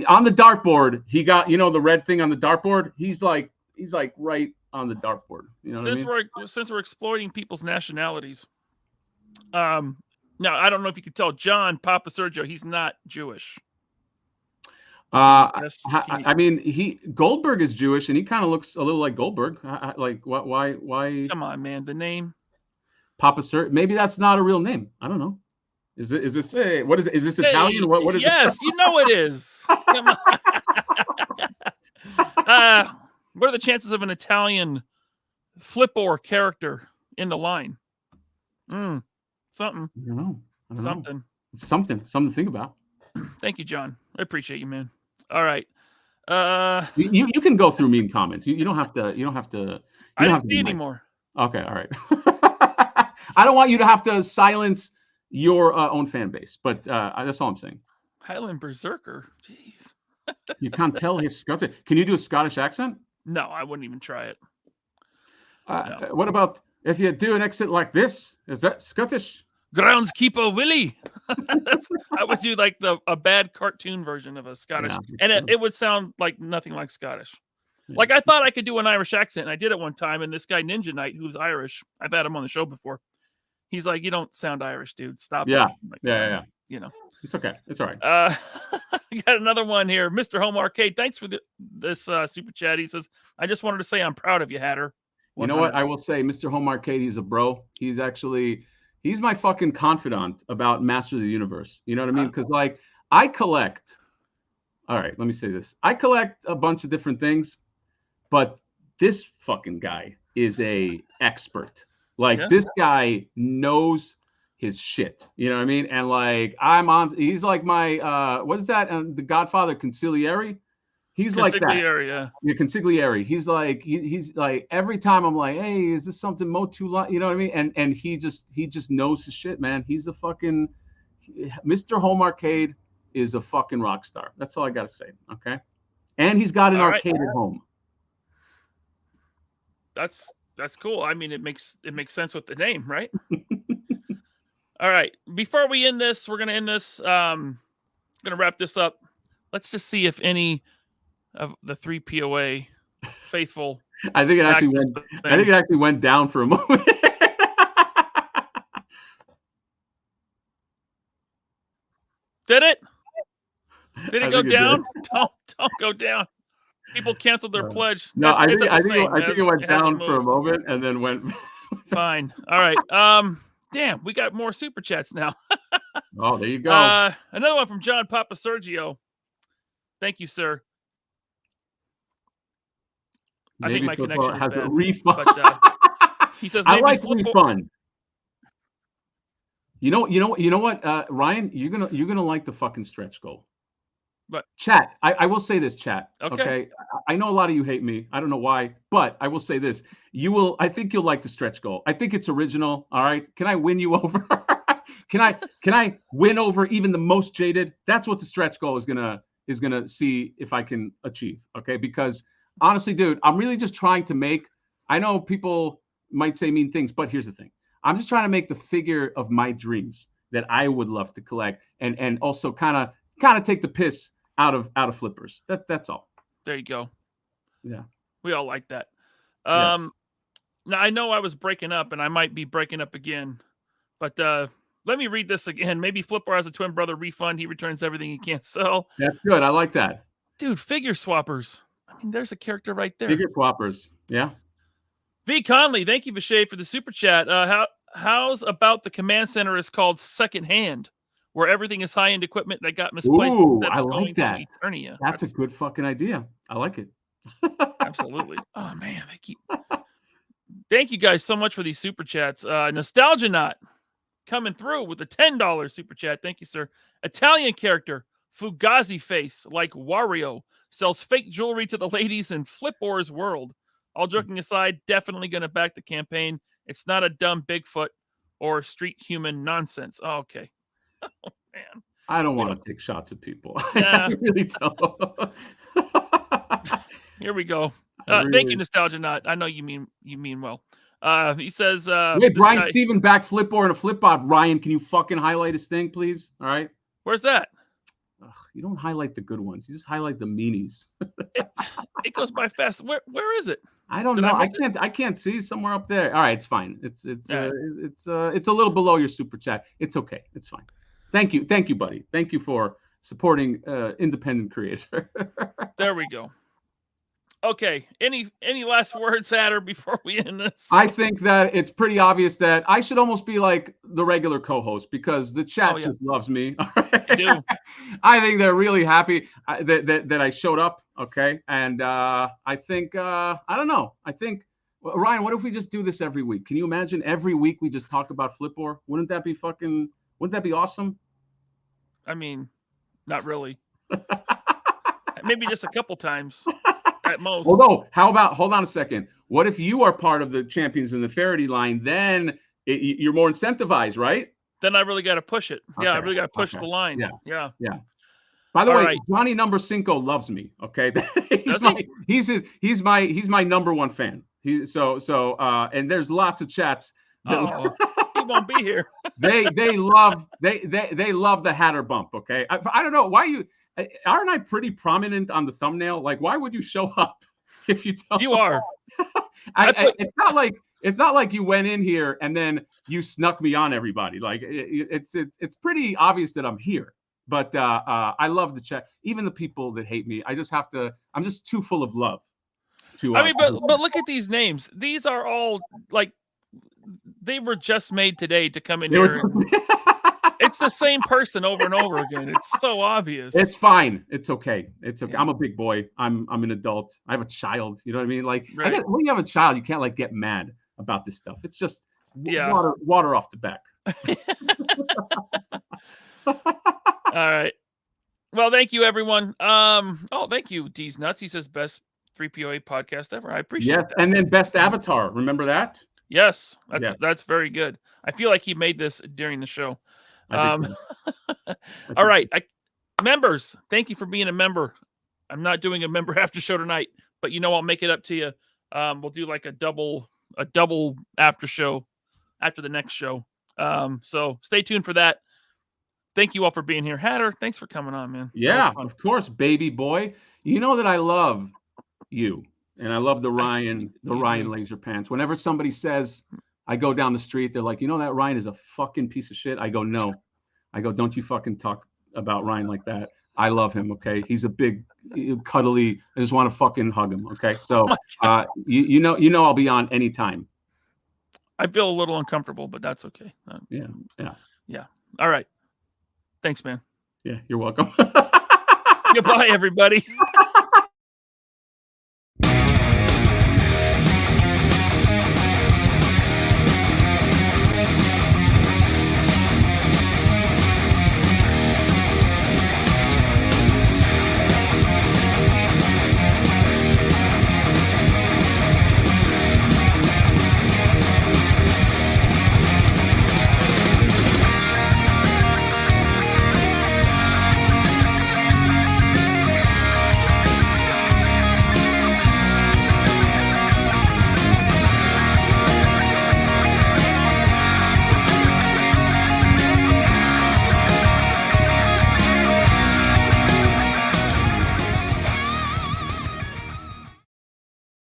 on the dartboard. He got, the red thing on the dartboard. He's like right on the dartboard. You know since we're exploiting people's nationalities. Now I don't know if you could tell John Papa Sergio, he's not Jewish. I mean, Goldberg is Jewish, and he kind of looks a little like Goldberg. Like, what? Why? Come on, man. The name Papa Sergio. Maybe that's not a real name. I don't know. Is this what is it? Is this Italian? What is it? Yes, you know it is. Come on. What are the chances of an Italian Flip-OR character in the line. Something. I don't know. Something. It's something to think about. Thank you, John. I appreciate you, man. All right. You can go through mean comments. You don't have to. I didn't see anymore. Okay, all right. I don't want you to have to silence your own fan base, but that's all I'm saying. Highland Berserker. Jeez. You can't tell his Scottish. Can you do a Scottish accent? No, I wouldn't even try it. No. What about if you do an accent like this? Is that Scottish? Groundskeeper Willie. I would do like a bad cartoon version of a Scottish, and it would sound like nothing like Scottish. Yeah. Like I thought I could do an Irish accent, and I did it one time. And this guy Ninja Knight, who's Irish, I've had him on the show before. He's like, "You don't sound Irish, dude. Stop." Yeah, like, yeah. You know, it's okay. It's all right. We got another one here, Mr. Home Arcade. Thanks for this super chat. He says, "I just wanted to say I'm proud of you, Hatter." 100. You know what? I will say, Mr. Home Arcade, he's a bro. He's my fucking confidant about Master of the Universe. You know what I mean? Because like I collect. All right, let me say this. I collect a bunch of different things, but this fucking guy is a expert. Like this guy knows his shit. You know what I mean? And like he's like my what is that? The Godfather Consigliere. He's like that. Yeah, Consigliere. He's like every time I'm like, hey, is this something Motu like? You know what I mean? And he just knows his shit, man. He's a fucking Mr. Home Arcade is a fucking rock star. That's all I gotta say. Okay. And he's got an arcade at home. That's cool. I mean, it makes sense with the name, right? All right. Before we end this, we're gonna end this. Gonna wrap this up. Let's just see if any of the 3 POA faithful. I think it actually went down for a moment. Did it? Did it go down? Don't go down. People canceled their pledge. No, I think it went down for a moment and then went. Fine. All right. Damn, we got more super chats now. Oh, there you go. Another one from John Papa Sergio. Thank you, sir. I think my connection is bad. A refund. But, he says maybe I like refund. You know what, Ryan? You're gonna like the fucking stretch goal. But chat, I will say this, chat. Okay. I know a lot of you hate me. I don't know why, but I will say this. I think you'll like the stretch goal. I think it's original. All right. Can I win you over? Can I win over even the most jaded? That's what the stretch goal is gonna see if I can achieve. Okay. Because honestly, dude, I'm really just trying to make, I know people might say mean things, but here's the thing. I'm just trying to make the figure of my dreams that I would love to collect and also kind of take the piss out of flippers. That's all. There you go. Yeah. We all like that. Yes. Now I know I was breaking up and I might be breaking up again, but let me read this again. Maybe Flip-OR has a twin brother refund. He returns everything he can't sell. That's good. I like that. Dude, figure swappers. I mean, there's a character right there. Figure swappers. Yeah. V. Conley, thank you, Vishay, for the super chat. How's about the command center is called Second Hand, where everything is high-end equipment that got misplaced? Ooh, I like that. Eternia. That's a good fucking idea. I like it. Absolutely. Oh man, Thank you guys so much for these super chats. Nostalgia Knot coming through with a $10 super chat. Thank you, sir. Italian character Fugazi face like Wario sells fake jewelry to the ladies in Flip-OR's world. All joking aside, definitely going to back the campaign. It's not a dumb Bigfoot or street human nonsense. Oh, okay. Oh, man. I don't want to take shots at people. Yeah. I really don't. Here we go. Thank you, Nostalgia Knot. I know you mean well. He says, wait, Brian Steven back Flip-OR in a flip-bot. Ryan, can you fucking highlight his thing, please? All right. Where's that? Ugh, you don't highlight the good ones. You just highlight the meanies. It goes by fast. Where is it? I don't know. I can't see. Somewhere up there. All right, it's fine. It's a little below your super chat. It's okay. It's fine. Thank you, buddy. Thank you for supporting independent creator. There we go. Okay. Any last words, Hatter, before we end this? I think that it's pretty obvious that I should almost be like the regular co-host because the chat just loves me. They do. I think they're really happy that I showed up. Okay, and I think I don't know. I think Well, Ryan, what if we just do this every week? Can you imagine every week we just talk about Flip-OR? Wouldn't that be awesome? I mean, not really. Maybe just a couple times at most. Although, hold on a second. What if you are part of the Champions in the Faraday line? Then you're more incentivized, right? Then I really got to push it. Yeah, I Okay, really got to push the line. Yeah. By the All way, right. Johnny Number Cinco loves me. Okay, Does he's my number one fan. And there's lots of chats. Oh, he won't be here. they love the Hatter bump. Okay, I don't know why aren't I pretty prominent on the thumbnail? Like, why would you show up if you don't? You are. It's not like you went in here and then you snuck me on everybody. Like it's pretty obvious that I'm here. But I love the chat. Even the people that hate me, I'm just too full of love. But look at these names. These are all like they were just made today to come in here. It's the same person over and over again. It's so obvious. It's fine. It's okay. Yeah. I'm a big boy. I'm an adult. I have a child. You know what I mean? Like when you have a child, you can't like get mad about this stuff. It's just water off the back. All right. Well, thank you, everyone. Thank you, D's Nuts. He says best 3POA podcast ever. I appreciate that. And then best avatar. Remember that? Yes, that's very good. I feel like he made this during the show. All right, members, thank you for being a member. I'm not doing a member after show tonight, but I'll make it up to you. We'll do like a double after show after the next show. So stay tuned for that. Thank you all for being here. Hatter, thanks for coming on, man. Yeah, of course, baby boy. You know that I love you, and I love the Ryan Laser Pants. Whenever somebody says, I go down the street, they're like, that Ryan is a fucking piece of shit. I go, no. I go, don't you fucking talk about Ryan like that. I love him, okay? He's a big, cuddly, I just want to fucking hug him, okay? So, you know I'll be on anytime. I feel a little uncomfortable, but that's okay. Yeah. All right. Thanks, man. Yeah, you're welcome. Goodbye, everybody.